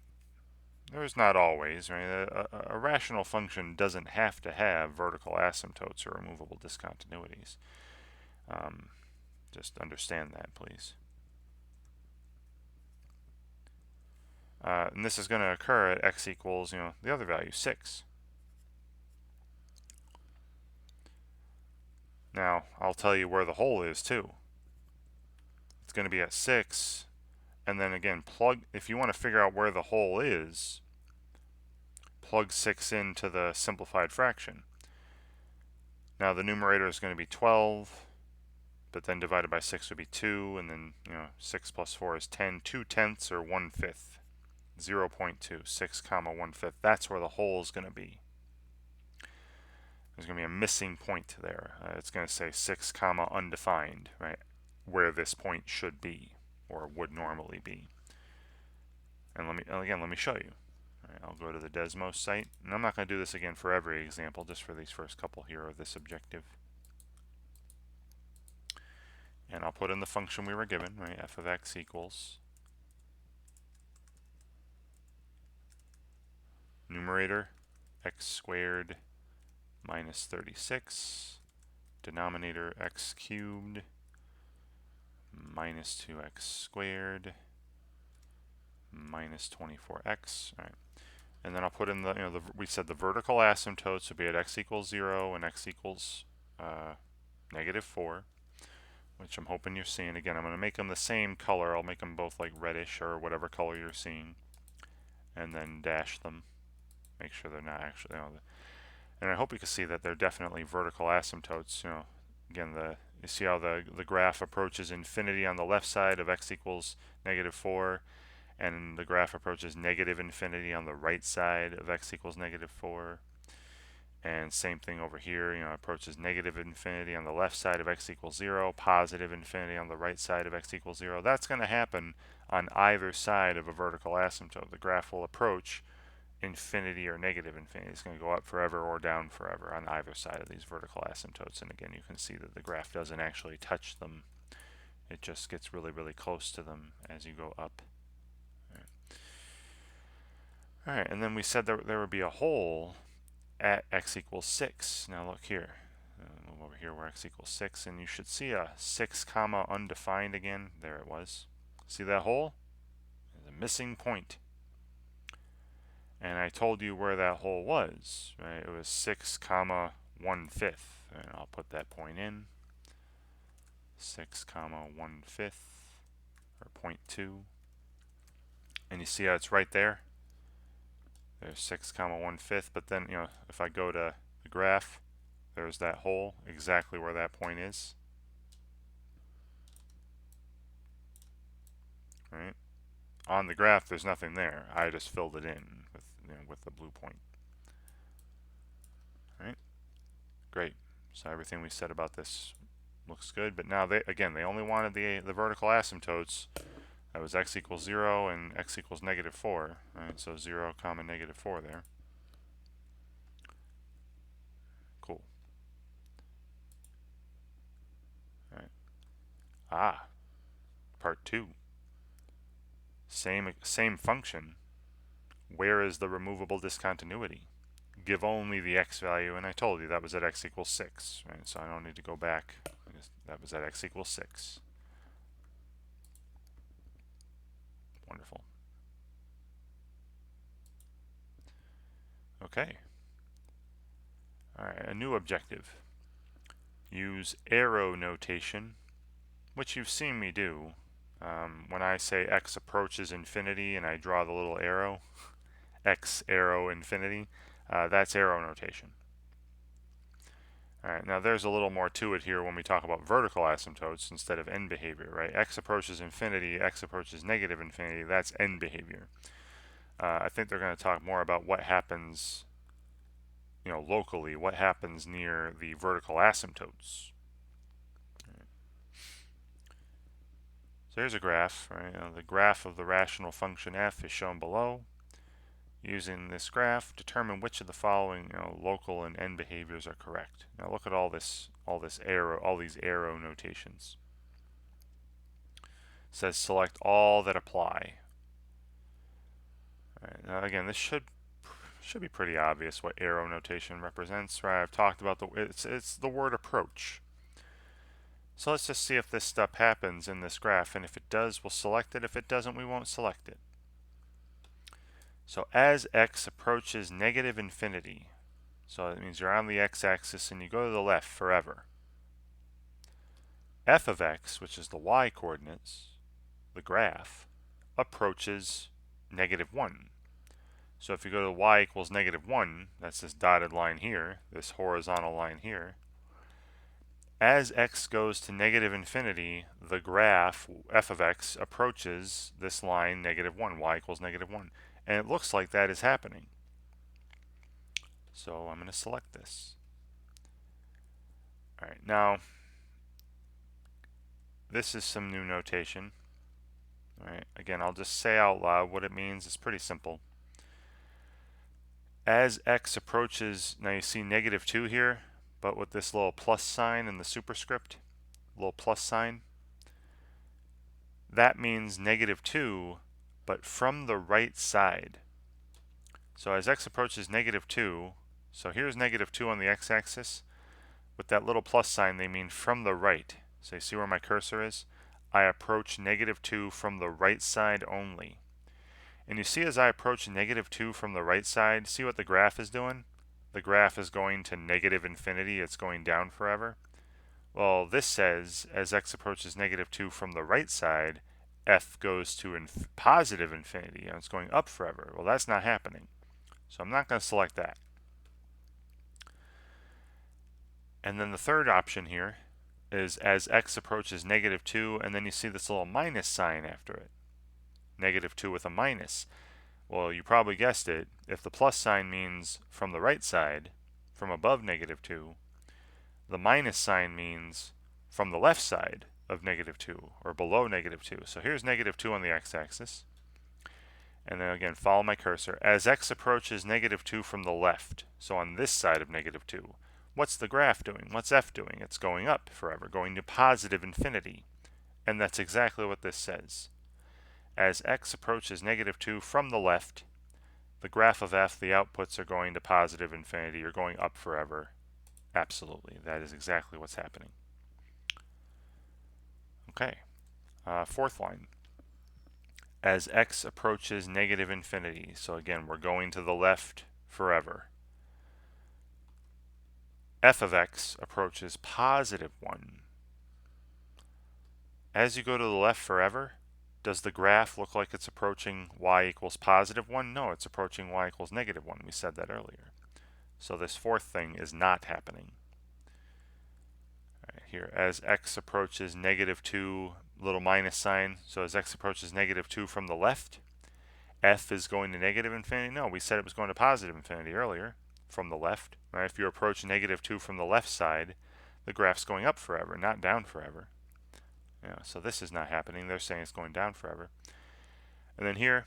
There's not always. Right? A rational function doesn't have to have vertical asymptotes or removable discontinuities. Just understand that, please. And this is going to occur at x equals, the other value, 6. Now, I'll tell you where the hole is too. It's going to be at 6, and then again, if you want to figure out where the hole is, plug 6 into the simplified fraction. Now the numerator is going to be 12, but then divided by 6 would be 2, and then 6 plus 4 is 10. 2/10 or 1/5. 0.2, 6 comma 1/5. That's where the hole is going to be. There's going to be a missing point there. It's going to say 6 comma undefined, right? Where this point should be or would normally be. And let me show you. Right, I'll go to the Desmos site, and I'm not going to do this again for every example, just for these first couple here of this objective. And I'll put in the function we were given, right? F of x equals numerator x squared minus 36, denominator x cubed minus 2x squared minus 24x. All right. And then I'll put in we said the vertical asymptotes would be at x equals 0 and x equals -4, which I'm hoping you're seeing. Again, I'm going to make them the same color. I'll make them both like reddish or whatever color you're seeing, and then dash them. Make sure they're not actually, and I hope you can see that they're definitely vertical asymptotes. Again, you see how the graph approaches infinity on the left side of x equals -4, and the graph approaches negative infinity on the right side of x equals -4. And same thing over here, approaches negative infinity on the left side of x equals 0, positive infinity on the right side of x equals 0. That's going to happen on either side of a vertical asymptote. The graph will approach infinity or negative infinity. It's going to go up forever or down forever on either side of these vertical asymptotes. And again, you can see that the graph doesn't actually touch them. It just gets really, really close to them as you go up. All right, and then we said that there would be a hole at x equals 6. Now look here. Move over here where x equals 6, and you should see a 6 comma undefined again. There it was. See that hole? There's a missing point. And I told you where that hole was, right? It was 6 comma 1/5. And I'll put that point in. 6 comma 1/5, or 0.2. And you see how it's right there? There's 6 comma 1/5, but then, if I go to the graph, there's that hole, exactly where that point is. Right? On the graph, there's nothing there. I just filled it in with the blue point. Right? Great. So everything we said about this looks good, but now they only wanted the vertical asymptotes. That was x equals 0 and x equals -4. Right? So 0 comma -4 there. Cool. All right. Part 2. Same function. Where is the removable discontinuity? Give only the x value, and I told you that was at x equals 6, right? So I don't need to go back. That was at x equals 6. Wonderful. Okay. All right, a new objective. Use arrow notation, which you've seen me do. When I say x approaches infinity and I draw the little arrow, x arrow infinity, that's arrow notation. Alright, now there's a little more to it here when we talk about vertical asymptotes instead of end behavior, right? X approaches infinity, x approaches negative infinity, that's end behavior. I think they're going to talk more about what happens, locally, what happens near the vertical asymptotes. So here's a graph, right? The graph of the rational function f is shown below. Using this graph, determine which of the following local and end behaviors are correct. Now look at all these arrow notations. It says select all that apply. All right, now again, this should be pretty obvious what arrow notation represents, right? I've talked about it's the word approach. So let's just see if this step happens in this graph, and if it does, we'll select it. If it doesn't, we won't select it. So as x approaches negative infinity, so that means you're on the x-axis and you go to the left forever. F of x, which is the y-coordinates, the graph, approaches -1. So if you go to y equals -1, that's this dotted line here, this horizontal line here, as x goes to negative infinity, the graph, f of x, approaches this line -1, y equals -1. And it looks like that is happening. So I'm going to select this. All right, now this is some new notation. All right, again, I'll just say out loud what it means. It's pretty simple. As x approaches, now you see -2 here, but with this little plus sign in the superscript, little plus sign, that means -2, but from the right side. So as x approaches -2, so here's -2 on the x-axis. With that little plus sign, they mean from the right. So you see where my cursor is? I approach -2 from the right side only. And you see as I approach -2 from the right side, see what the graph is doing? The graph is going to negative infinity. It's going down forever. Well, this says as x approaches -2 from the right side, f goes to positive infinity, and it's going up forever. Well, that's not happening. So I'm not going to select that. And then the third option here is as x approaches -2, and then you see this little minus sign after it. -2 with a minus. Well, you probably guessed it. If the plus sign means from the right side, from above -2, the minus sign means from the left side of -2 or below -2. So here's -2 on the x-axis. And then again, follow my cursor. As x approaches -2 from the left, so on this side of -2, what's the graph doing? What's f doing? It's going up forever, going to positive infinity. And that's exactly what this says. As x approaches -2 from the left, the graph of f, the outputs are going to positive infinity. You're going up forever. Absolutely. That is exactly what's happening. Okay. Fourth line. As x approaches negative infinity. So again, we're going to the left forever. F of x approaches +1. As you go to the left forever, does the graph look like it's approaching y equals +1? No, it's approaching y equals -1. We said that earlier. So this fourth thing is not happening. All right, here, as x approaches -2, little minus sign. So as x approaches -2 from the left, f is going to negative infinity. No, we said it was going to positive infinity earlier from the left. Right? If you approach -2 from the left side, the graph's going up forever, not down forever. So this is not happening. They're saying it's going down forever. And then here,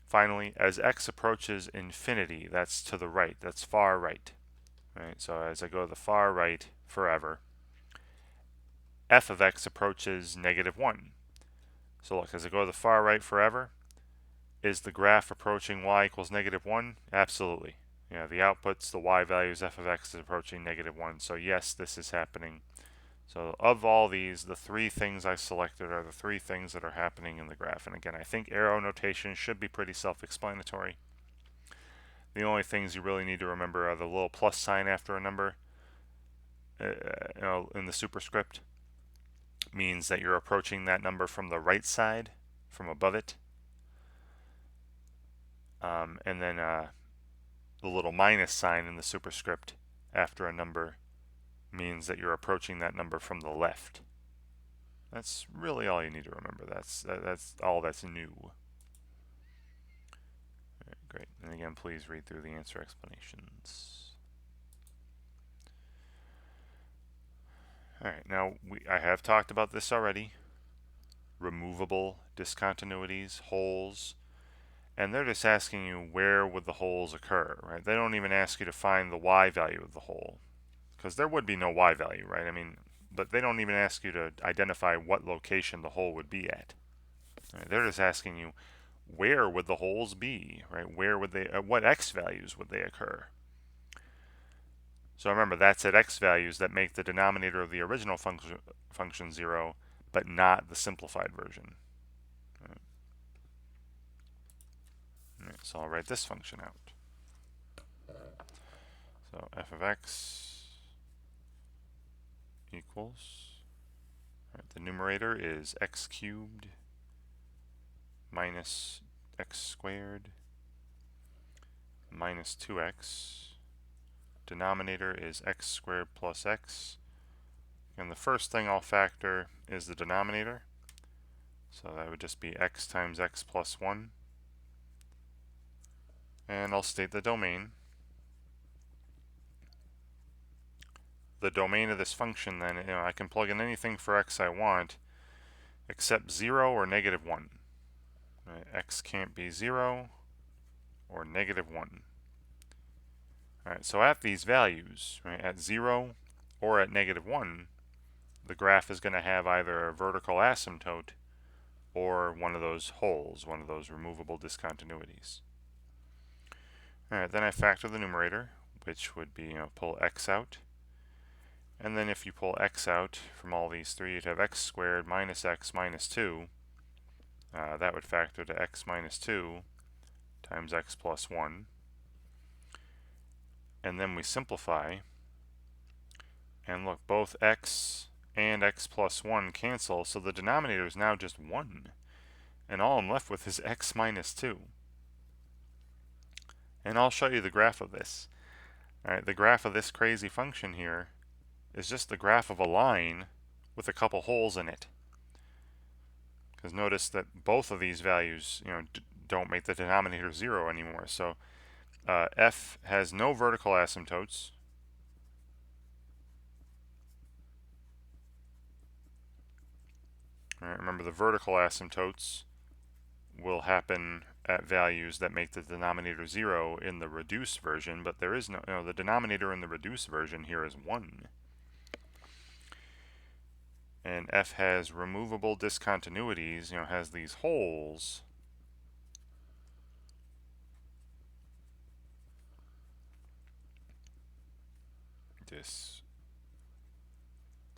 finally, as x approaches infinity, that's to the right, that's far right. Right? So as I go to the far right forever, f of x approaches -1. So look, as I go to the far right forever, is the graph approaching y equals -1? Absolutely. The outputs, the y values, f of x is approaching -1. So yes, this is happening. So of all these, the three things I selected are the three things that are happening in the graph. And again, I think arrow notation should be pretty self-explanatory. The only things you really need to remember are the little plus sign after a number, in the superscript, means that you're approaching that number from the right side, from above it. And then the little minus sign in the superscript after a number means that you're approaching that number from the left. That's really all you need to remember. That's all that's new. All right, great. And again, please read through the answer explanations. All right, now I have talked about this already. removable discontinuities, holes, and they're just asking you where would the holes occur, right? They don't even ask you to find the y value of the hole, because there would be no y value, right? I mean, but they don't even ask you to identify what location the hole would be at. Right? They're just asking you where would the holes be, right? Where would they, at what x values would they occur? So remember, that's at x values that make the denominator of the original function 0, but not the simplified version. Right? Right, so I'll write this function out. So f of x equals, right, the numerator is x cubed minus x squared minus 2x. Denominator is x squared plus x. And the first thing I'll factor is the denominator. So that would just be x times x plus 1. And I'll state the domain. The domain of this function, then, I can plug in anything for x I want except 0 or negative 1. Right? X can't be 0 or negative 1. Alright, so at these values, right, at 0 or at negative 1, the graph is going to have either a vertical asymptote or one of those holes, one of those removable discontinuities. Alright, then I factor the numerator, which would be, pull x out. And then if you pull x out from all these three, you'd have x squared minus x minus 2. That would factor to x minus 2 times x plus 1. And then we simplify. And look, both x and x plus 1 cancel, so the denominator is now just 1. And all I'm left with is x minus 2. And I'll show you the graph of this. Alright, the graph of this crazy function here is just the graph of a line with a couple holes in it. Because notice that both of these values, don't make the denominator 0 anymore. So f has no vertical asymptotes. Right, remember, the vertical asymptotes will happen at values that make the denominator 0 in the reduced version, but there is no, the denominator in the reduced version here is 1. And f has removable discontinuities, has these holes.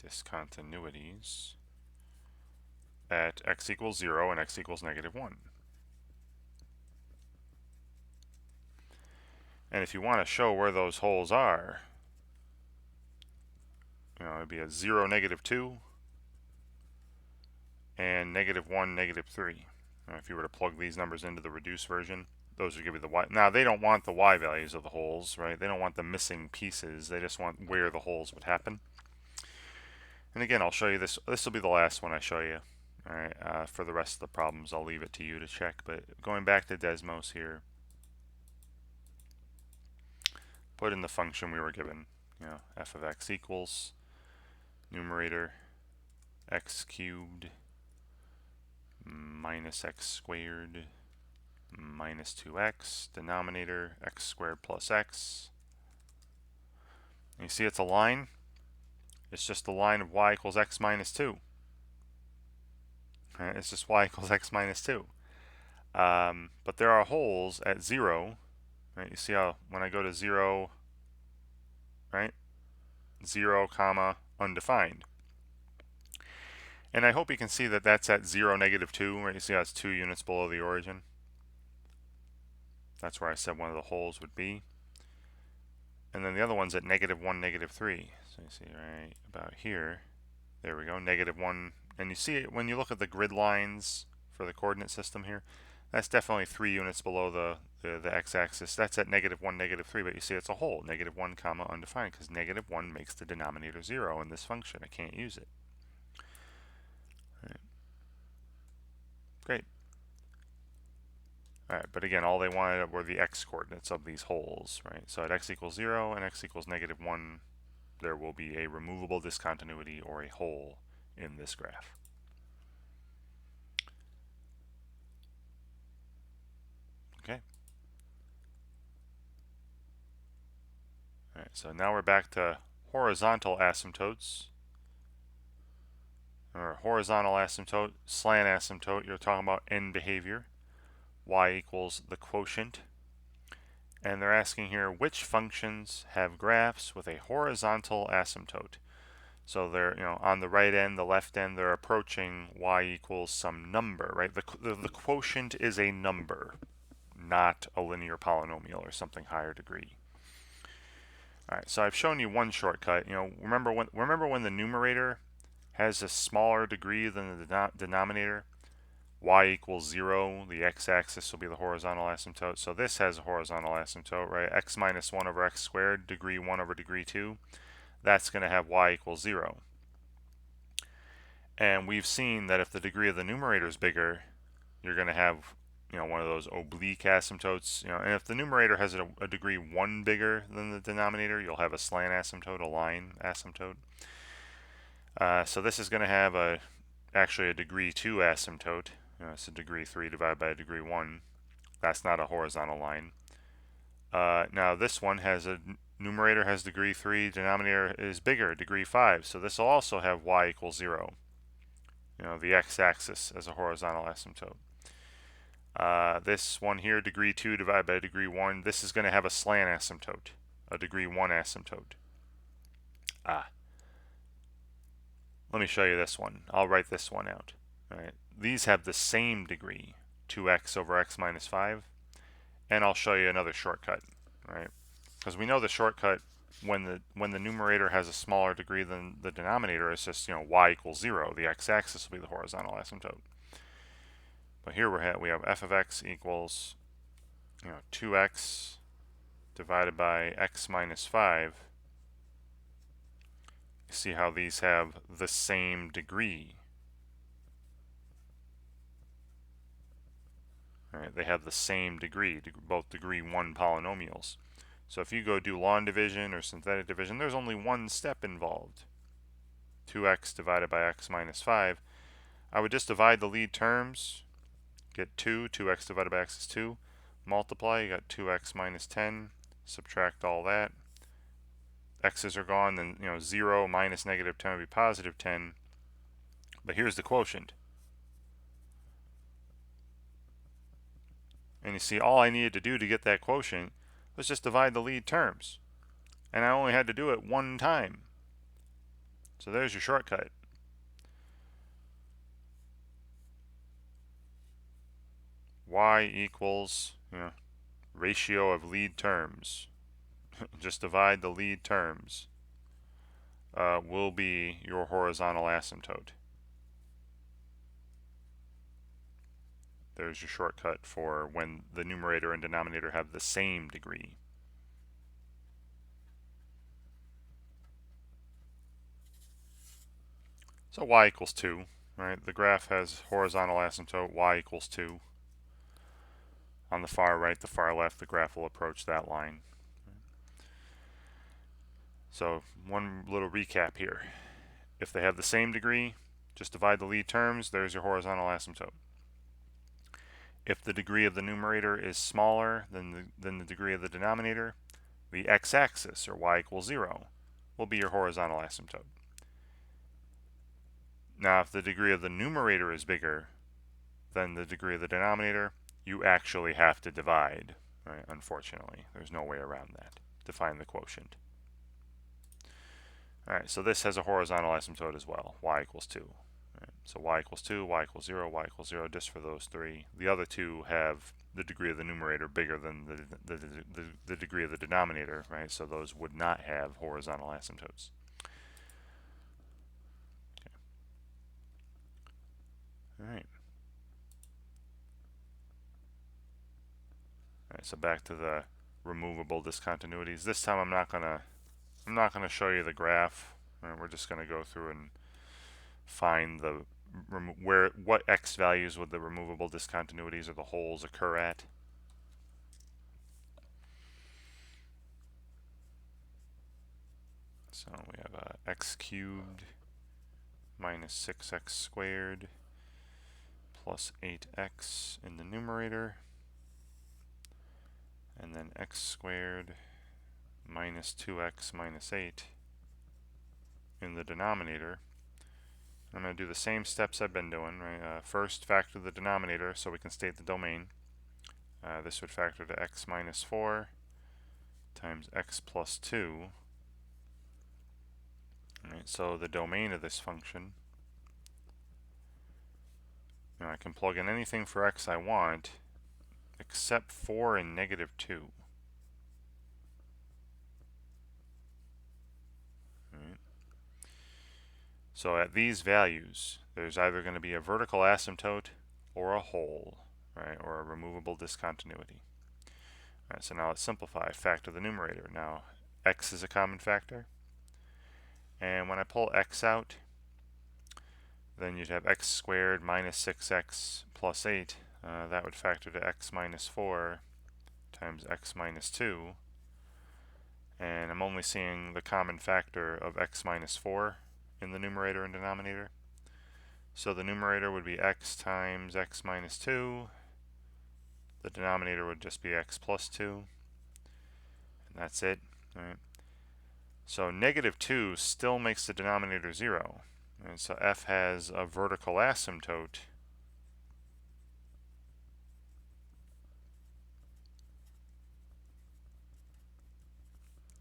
Discontinuities at x equals 0 and x equals negative 1. And if you want to show where those holes are, it'd be a 0, negative 2, and negative 1, negative 3. If you were to plug these numbers into the reduced version, those would give you the y. Now, they don't want the y values of the holes, right? They don't want the missing pieces. They just want where the holes would happen. And again, I'll show you this. This will be the last one I show you. All right. For the rest of the problems, I'll leave it to you to check. But going back to Desmos here, put in the function we were given. F of x equals numerator x cubed minus x squared minus 2x, denominator x squared plus x. And you see it's a line. It's just the line of y equals x minus 2. Right? It's just y equals x minus 2. But there are holes at 0. Right? You see how when I go to 0, right? 0, comma, undefined. And I hope you can see that that's at 0, negative 2. Right? You see how it's 2 units below the origin. That's where I said one of the holes would be. And then the other one's at negative 1, negative 3. So you see right about here. There we go, negative 1. And you see it when you look at the grid lines for the coordinate system here. That's definitely 3 units below the x-axis. That's at negative 1, negative 3. But you see it's a hole, negative 1, comma, undefined, because negative 1 makes the denominator 0 in this function. I can't use it. All right. Great. All right, but again, all they wanted were the x coordinates of these holes, right? So at x equals 0 and x equals negative 1, there will be a removable discontinuity or a hole in this graph. Alright, so now we're back to horizontal asymptotes. Or horizontal asymptote, slant asymptote, you're talking about end behavior. Y equals the quotient. And they're asking here which functions have graphs with a horizontal asymptote. So they're, on the right end, the left end, they're approaching y equals some number, right? The quotient is a number, not a linear polynomial or something higher degree. All right, so I've shown you one shortcut. Remember when the numerator has a smaller degree than the denominator? Y equals 0, the x-axis will be the horizontal asymptote. So this has a horizontal asymptote, right? X minus 1 over x squared, degree 1 over degree 2. That's going to have y equals 0. And we've seen that if the degree of the numerator is bigger, you're going to have one of those oblique asymptotes. And if the numerator has a degree 1 bigger than the denominator, you'll have a slant asymptote, a line asymptote. So this is going to have actually a degree 2 asymptote. It's a degree 3 divided by a degree 1. That's not a horizontal line. Now this one has a numerator has degree 3, denominator is bigger, degree 5. So this will also have y equals 0. The x-axis as a horizontal asymptote. This one here, degree 2 divided by degree 1, this is going to have a slant asymptote, a degree 1 asymptote. Let me show you this one. I'll write this one out. All right. These have the same degree, 2x over x minus 5, and I'll show you another shortcut, right? Because we know the shortcut when the numerator has a smaller degree than the denominator is just y equals 0. The x-axis will be the horizontal asymptote. But here we have f of x equals 2x divided by x minus 5. You see how these have the same degree. Right, they have the same degree, both degree 1 polynomials. So if you go do long division or synthetic division, there's only one step involved. 2x divided by x minus 5. I would just divide the lead terms, get 2, 2x divided by x is 2. Multiply, you got 2x minus 10, subtract all that. X's are gone, then 0 minus negative 10 would be positive 10. But here's the quotient. And you see, all I needed to do to get that quotient was just divide the lead terms. And I only had to do it one time. So there's your shortcut. Y equals ratio of lead terms. Just divide the lead terms. Will be your horizontal asymptote. There's your shortcut for when the numerator and denominator have the same degree. So y equals 2, right? The graph has horizontal asymptote, y equals 2. On the far right, the far left, the graph will approach that line. So one little recap here. If they have the same degree, just divide the lead terms, there's your horizontal asymptote. If the degree of the numerator is smaller than the degree of the denominator, the x-axis, or y equals 0, will be your horizontal asymptote. Now, if the degree of the numerator is bigger than the degree of the denominator, you actually have to divide, right? Unfortunately, there's no way around that to find the quotient. All right, so this has a horizontal asymptote as well, y equals 2. Right, so y equals 2, y equals 0, y equals 0, just for those three. The other two have the degree of the numerator bigger than the degree of the denominator, right? So those would not have horizontal asymptotes. Okay. All right. All right, so back to the removable discontinuities. This time I'm not gonna show you the graph. Right, we're just gonna go through and find what x values would the removable discontinuities or the holes occur at. So we have x cubed minus 6x squared plus 8x in the numerator, and then x squared minus 2x minus 8 in the denominator. I'm going to do the same steps I've been doing. Right? First, factor the denominator so we can state the domain. This would factor to x minus 4 times x plus 2. Right, so the domain of this function, I can plug in anything for x I want except 4 and negative 2. Right. So at these values, there's either going to be a vertical asymptote or a hole, right, or a removable discontinuity. All right, so now let's simplify. Factor the numerator. Now, x is a common factor. And when I pull x out, then you'd have x squared minus 6x plus 8. That would factor to x minus 4 times x minus 2. And I'm only seeing the common factor of x minus 4 in the numerator and denominator. So the numerator would be x times x minus 2. The denominator would just be x plus 2. And that's it. All right. So negative 2 still makes the denominator 0. And so f has a vertical asymptote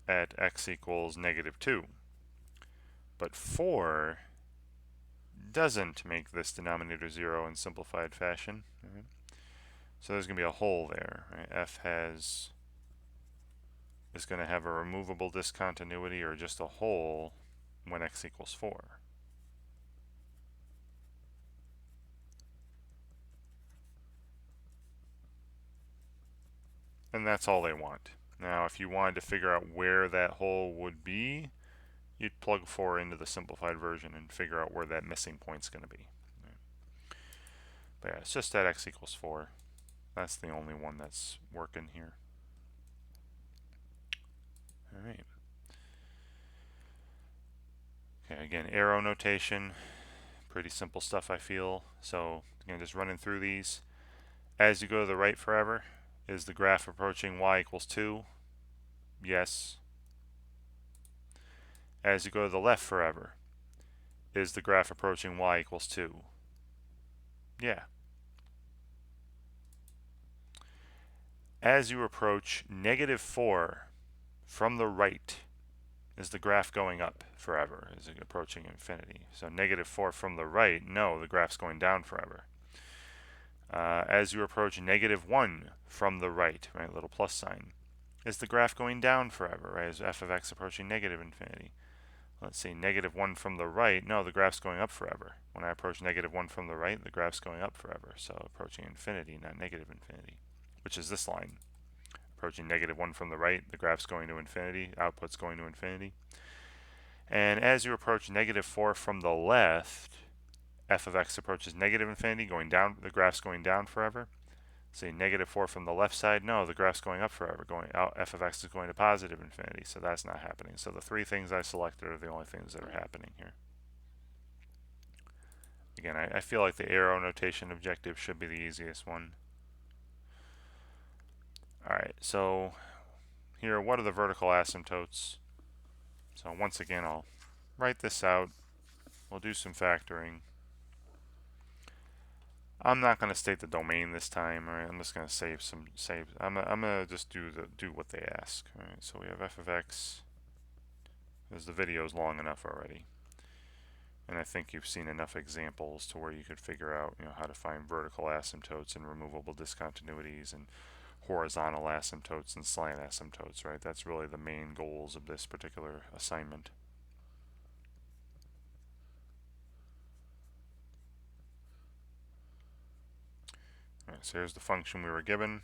at x equals negative 2. But 4 doesn't make this denominator 0 in simplified fashion. Right? So there's going to be a hole there. Right? F is going to have a removable discontinuity or just a hole when x equals 4. And that's all they want. Now, if you wanted to figure out where that hole would be, you'd plug 4 into the simplified version and figure out where that missing point's going to be. But yeah, it's just at x equals 4. That's the only one that's working here. All right. Okay, again, arrow notation. Pretty simple stuff, I feel. So, again, just running through these. As you go to the right forever, is the graph approaching y equals 2? Yes. As you go to the left forever, is the graph approaching y equals 2? Yeah. As you approach negative 4 from the right, is the graph going up forever? Is it approaching infinity? So negative 4 from the right, no, the graph's going down forever. As you approach negative 1 from the right, right, little plus sign, is the graph going down forever, right? Is f of x approaching negative infinity? Let's see, negative 1 from the right, no, the graph's going up forever. When I approach negative 1 from the right, the graph's going up forever. So approaching infinity, not negative infinity, which is this line. Approaching negative 1 from the right, the graph's going to infinity, output's going to infinity. And as you approach negative 4 from the left, f of x approaches negative infinity, going down, the graph's going down forever. See, negative 4 from the left side, no, the graph's going up forever. Going out, f of x is going to positive infinity, so that's not happening. So the three things I selected are the only things that are happening here. Again, I feel like the arrow notation objective should be the easiest one. Alright, so here, what are the vertical asymptotes? So once again, I'll write this out. We'll do some factoring. I'm not going to state the domain this time. All right, I'm just going to save. I'm going to just do what they ask. All right, so we have f of x. As the video is long enough already, and I think you've seen enough examples to where you could figure out, how to find vertical asymptotes and removable discontinuities and horizontal asymptotes and slant asymptotes. Right, that's really the main goals of this particular assignment. Alright, so here's the function we were given.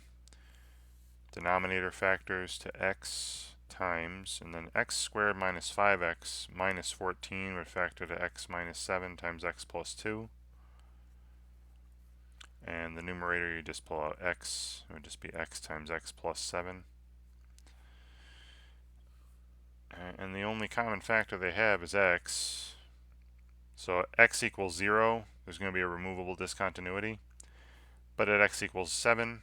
Denominator factors to x times, and then x squared minus 5x minus 14 would factor to x minus 7 times x plus 2. And the numerator, you just pull out x, it would just be x times x plus 7. And the only common factor they have is x. So x equals 0, there's going to be a removable discontinuity. But at x equals 7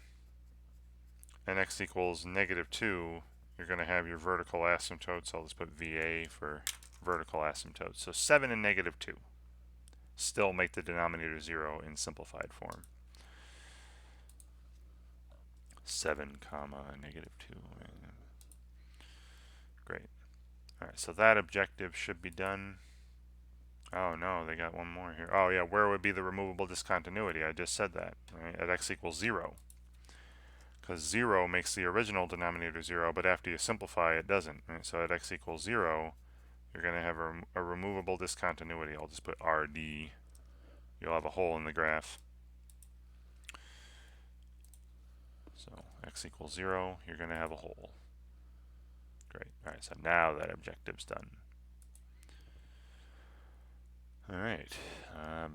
and x equals negative 2, you're going to have your vertical asymptotes. I'll just put VA for vertical asymptotes. So 7 and negative 2 still make the denominator 0 in simplified form. 7 comma negative 2. Great. Alright, so that objective should be done. Oh no, they got one more here. Oh yeah, where would be the removable discontinuity? I just said that, right? At x equals 0. Because 0 makes the original denominator 0, but after you simplify it doesn't. Right? So at x equals 0, you're going to have a removable discontinuity. I'll just put RD. You'll have a hole in the graph. So x equals 0, you're going to have a hole. Great. Alright, so now that objective's done. Alright,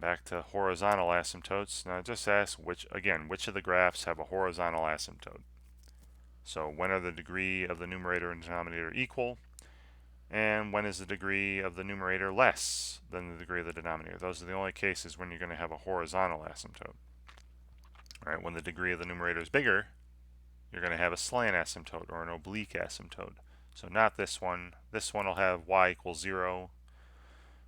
back to horizontal asymptotes. Now just ask which of the graphs have a horizontal asymptote? So when are the degree of the numerator and denominator equal? And when is the degree of the numerator less than the degree of the denominator? Those are the only cases when you're going to have a horizontal asymptote. Alright, when the degree of the numerator is bigger, you're going to have a slant asymptote or an oblique asymptote. So not this one. This one will have y equals 0.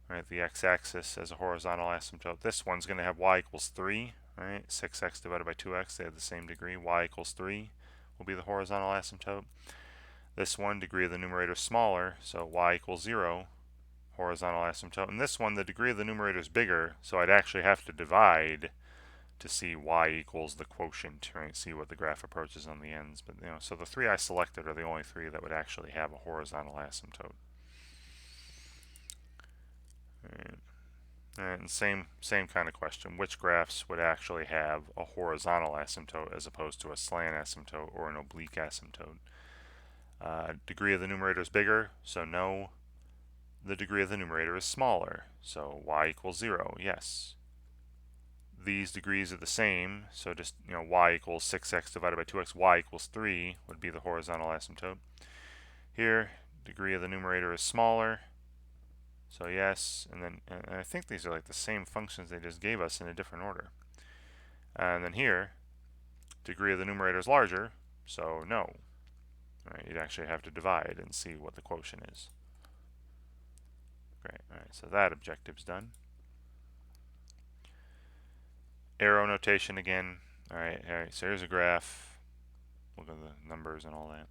Right, the x-axis as a horizontal asymptote. This one's going to have y equals 3. Right, 6x divided by 2x, they have the same degree. Y equals 3 will be the horizontal asymptote. This one, degree of the numerator is smaller, so y equals 0, horizontal asymptote. And this one, the degree of the numerator is bigger, so I'd actually have to divide to see y equals the quotient, right? See what the graph approaches on the ends. But so the three I selected are the only three that would actually have a horizontal asymptote. And same kind of question. Which graphs would actually have a horizontal asymptote as opposed to a slant asymptote or an oblique asymptote? Degree of the numerator is bigger, so no. The degree of the numerator is smaller, so y equals 0, yes. These degrees are the same, so just y equals 6x divided by 2x, y equals 3 would be the horizontal asymptote. Here, degree of the numerator is smaller, so yes, and I think these are like the same functions they just gave us in a different order. And then here, degree of the numerator is larger, so no. Right, you'd actually have to divide and see what the quotient is. Great, alright, so that objective's done. Arrow notation again. Alright, so here's a graph. Look at the numbers and all that.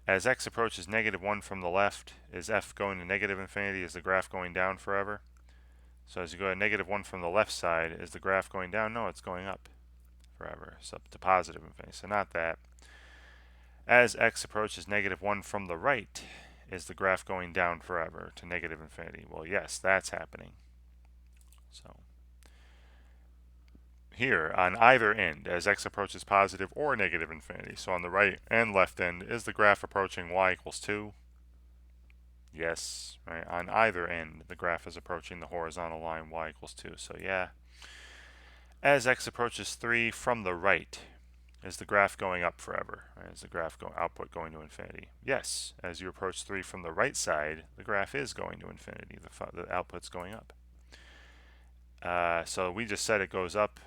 As x approaches negative 1 from the left, is f going to negative infinity? Is the graph going down forever? So as you go to negative 1 from the left side, is the graph going down? No, it's going up forever. It's up to positive infinity. So not that. As x approaches negative 1 from the right, is the graph going down forever to negative infinity? Well, yes, that's happening. So here, on either end, as x approaches positive or negative infinity, so on the right and left end, is the graph approaching y equals 2? Yes, right? On either end, the graph is approaching the horizontal line y equals 2, so yeah. As x approaches 3 from the right, is the graph going up forever? Right? Is the graph output going to infinity? Yes. As you approach 3 from the right side, the graph is going to infinity. The output's going up. So we just said it goes up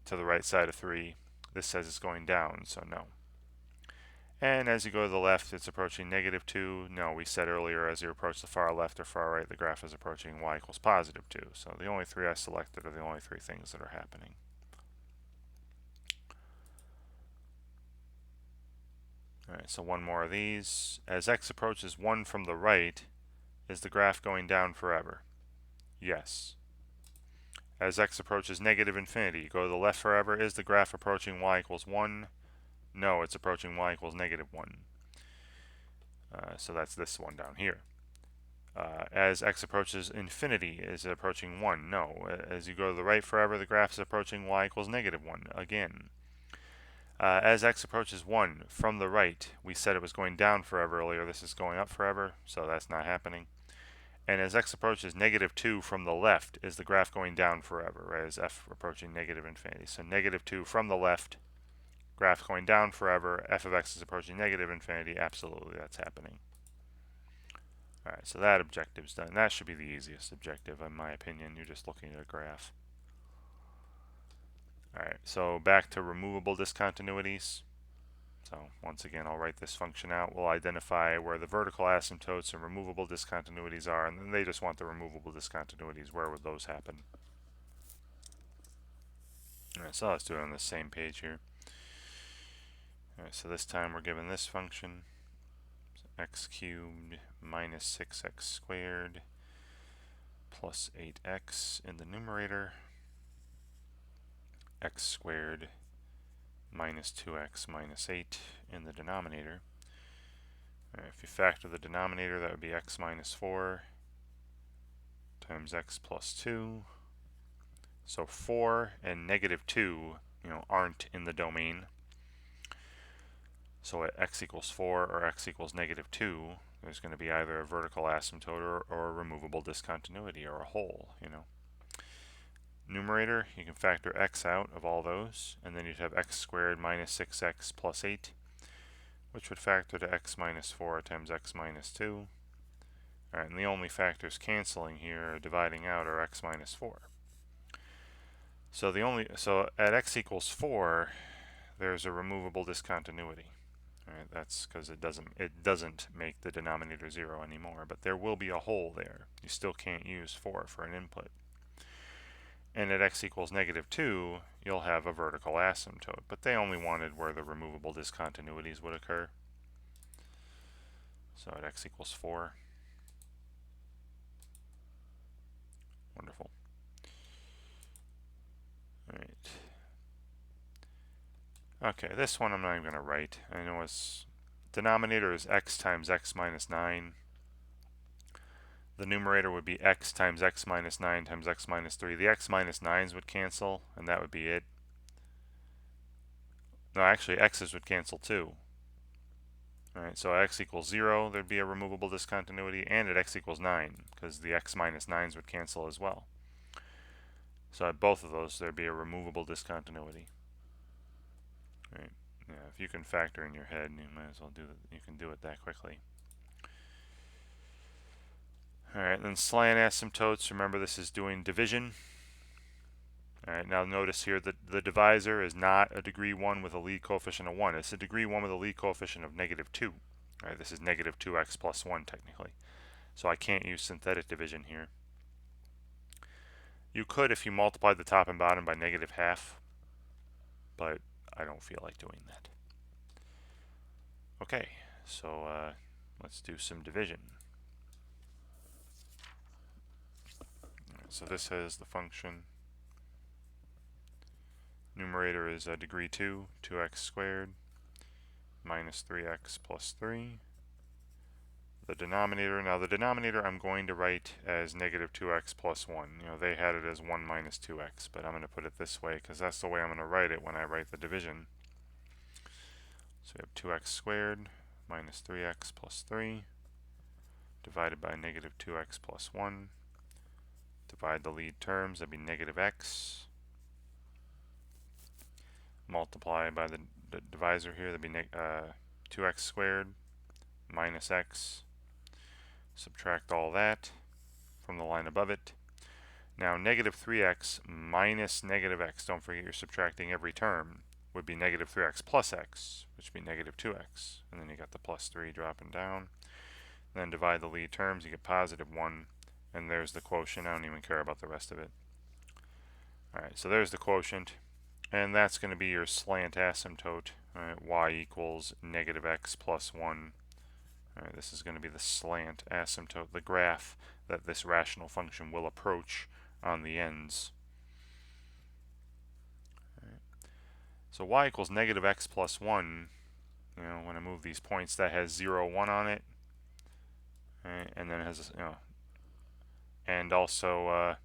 to the right side of 3. This says it's going down, so no. And as you go to the left, it's approaching negative 2. No, we said earlier as you approach the far left or far right, the graph is approaching y equals positive 2. So the only three I selected are the only three things that are happening. Alright, so one more of these. As x approaches 1 from the right, is the graph going down forever? Yes. As x approaches negative infinity, you go to the left forever, is the graph approaching y equals 1? No, it's approaching y equals negative 1. So that's this one down here. As x approaches infinity, is it approaching 1? No. As you go to the right forever, the graph is approaching y equals negative 1 again. As x approaches 1 from the right, we said it was going down forever earlier. This is going up forever, so that's not happening. And as x approaches negative 2 from the left, is the graph going down forever, right? As f approaching negative infinity. So negative 2 from the left, graph going down forever. F of x is approaching negative infinity. Absolutely, that's happening. Alright, so that objective's done. That should be the easiest objective, in my opinion. You're just looking at a graph. Alright, so back to removable discontinuities. So once again, I'll write this function out. We'll identify where the vertical asymptotes and removable discontinuities are, and then they just want the removable discontinuities. Where would those happen? Alright, so let's do it on the same page here. Alright, so this time we're given this function, x cubed minus 6x squared plus 8x in the numerator, x squared minus 2x minus 8 in the denominator. Alright, if you factor the denominator, that would be x minus 4 times x plus 2. So 4 and negative 2, aren't in the domain. So at x equals 4 or x equals negative 2, there's going to be either a vertical asymptote or a removable discontinuity, or a hole, Numerator, you can factor x out of all those, and then you'd have x squared minus 6x plus 8, which would factor to x minus 4 times x minus 2. Alright, and the only factors canceling here, dividing out, are x minus 4. So at x equals 4, there's a removable discontinuity. Alright, that's because it doesn't make the denominator 0 anymore, but there will be a hole there. You still can't use 4 for an input. And at x equals negative 2, you'll have a vertical asymptote, but they only wanted where the removable discontinuities would occur. So at x equals 4. Wonderful. Alright. Okay, this one I'm not even going to write. I know its denominator is x times x minus 9. The numerator would be x times x minus 9 times x minus 3. The x minus 9s would cancel, and that would be it. No, actually, x's would cancel too. Alright, so at x equals 0, there'd be a removable discontinuity, and at x equals 9, because the x minus 9s would cancel as well. So at both of those, there'd be a removable discontinuity. Right? Yeah, if you can factor in your head, you might as well do it. You can do it that quickly. Alright, then slant asymptotes. Remember, this is doing division. Alright, now notice here that the divisor is not a degree 1 with a lead coefficient of 1. It's a degree 1 with a lead coefficient of negative 2. Alright, this is negative 2x plus 1 technically. So I can't use synthetic division here. You could if you multiplied the top and bottom by negative half, but I don't feel like doing that. Okay, so let's do some division. So this has the function. Numerator is degree 2, 2x squared, minus 3x plus 3. The denominator, now the denominator I'm going to write as negative 2x plus 1. They had it as 1 minus 2x, but I'm going to put it this way because that's the way I'm going to write it when I write the division. So we have 2x squared minus 3x plus 3 divided by negative 2x plus 1. Divide the lead terms, that'd be negative x. Multiply by the divisor here, that'd be 2x squared minus x. Subtract all that from the line above it. Now negative 3x minus negative x, don't forget you're subtracting every term, would be negative 3x plus x, which would be negative 2x. And then you got the plus 3 dropping down. Then divide the lead terms, you get positive 1. And there's the quotient. I don't even care about the rest of it. Alright, so there's the quotient. And that's going to be your slant asymptote. Alright, y equals negative x plus 1. Alright, this is going to be the slant asymptote, the graph that this rational function will approach on the ends. Alright. So y equals negative x plus 1, when I move these points, that has 0, 1 on it. Alright, and then it has, and also,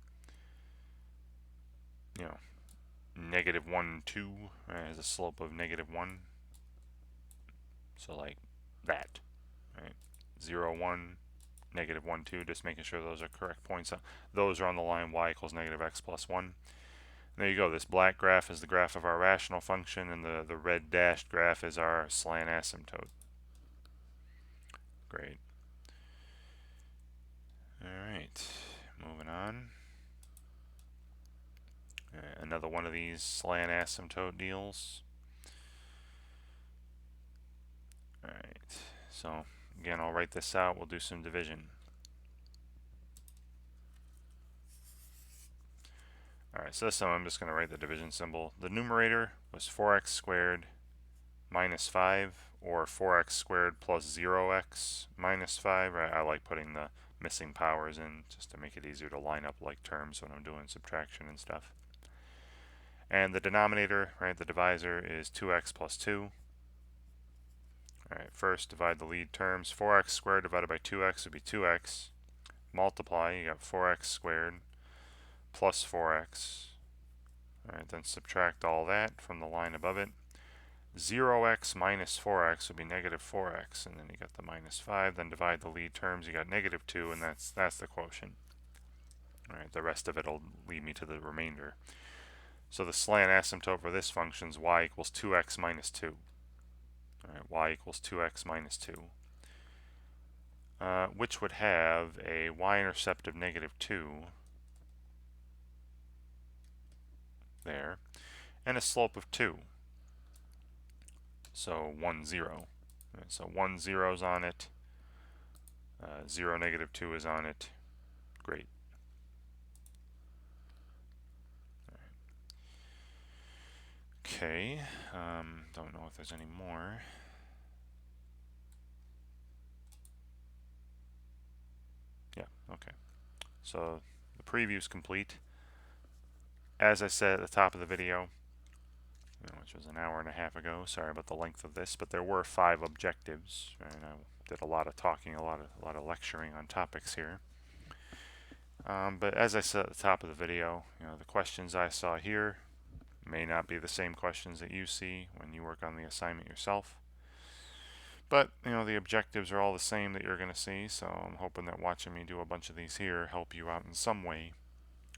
negative 1, 2, has a slope of negative 1. So like that, right? 0, 1, negative 1, 2, just making sure those are correct points. Those are on the line y equals negative x plus 1. There you go. This black graph is the graph of our rational function, and the red dashed graph is our slant asymptote. Great. Alright, moving on. Another one of these slant asymptote deals. Alright, so again, I'll write this out. We'll do some division. Alright, so this time I'm just going to write the division symbol. The numerator was 4x squared minus 5, or 4x squared plus 0x minus 5. Right? I like putting the missing powers in just to make it easier to line up like terms when I'm doing subtraction and stuff. And the denominator, right, the divisor, is 2x plus 2. Alright, first divide the lead terms. 4x squared divided by 2x would be 2x. Multiply, you got 4x squared plus 4x. Alright, then subtract all that from the line above it. 0x minus 4x would be negative 4x, and then you got the minus 5. Then divide the lead terms, you got negative 2, and that's the quotient. Alright, the rest of it will lead me to the remainder. So the slant asymptote for this function is y equals 2x minus 2. Alright, y equals 2x minus 2. Which would have a y-intercept of negative 2 there, and a slope of 2. So 1, 0. Right, so 1, 0 is on it. 0, negative 2 is on it. Great. Okay, don't know if there's any more. Yeah, okay. So the preview's complete. As I said at the top of the video, which was an hour and a half ago, sorry about the length of this, but there were 5 objectives, and I did a lot of talking, a lot of lecturing on topics here. But as I said at the top of the video, the questions I saw here may not be the same questions that you see when you work on the assignment yourself. But, the objectives are all the same that you're going to see, so I'm hoping that watching me do a bunch of these here help you out in some way,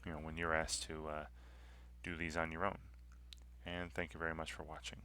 when you're asked to do these on your own. And thank you very much for watching.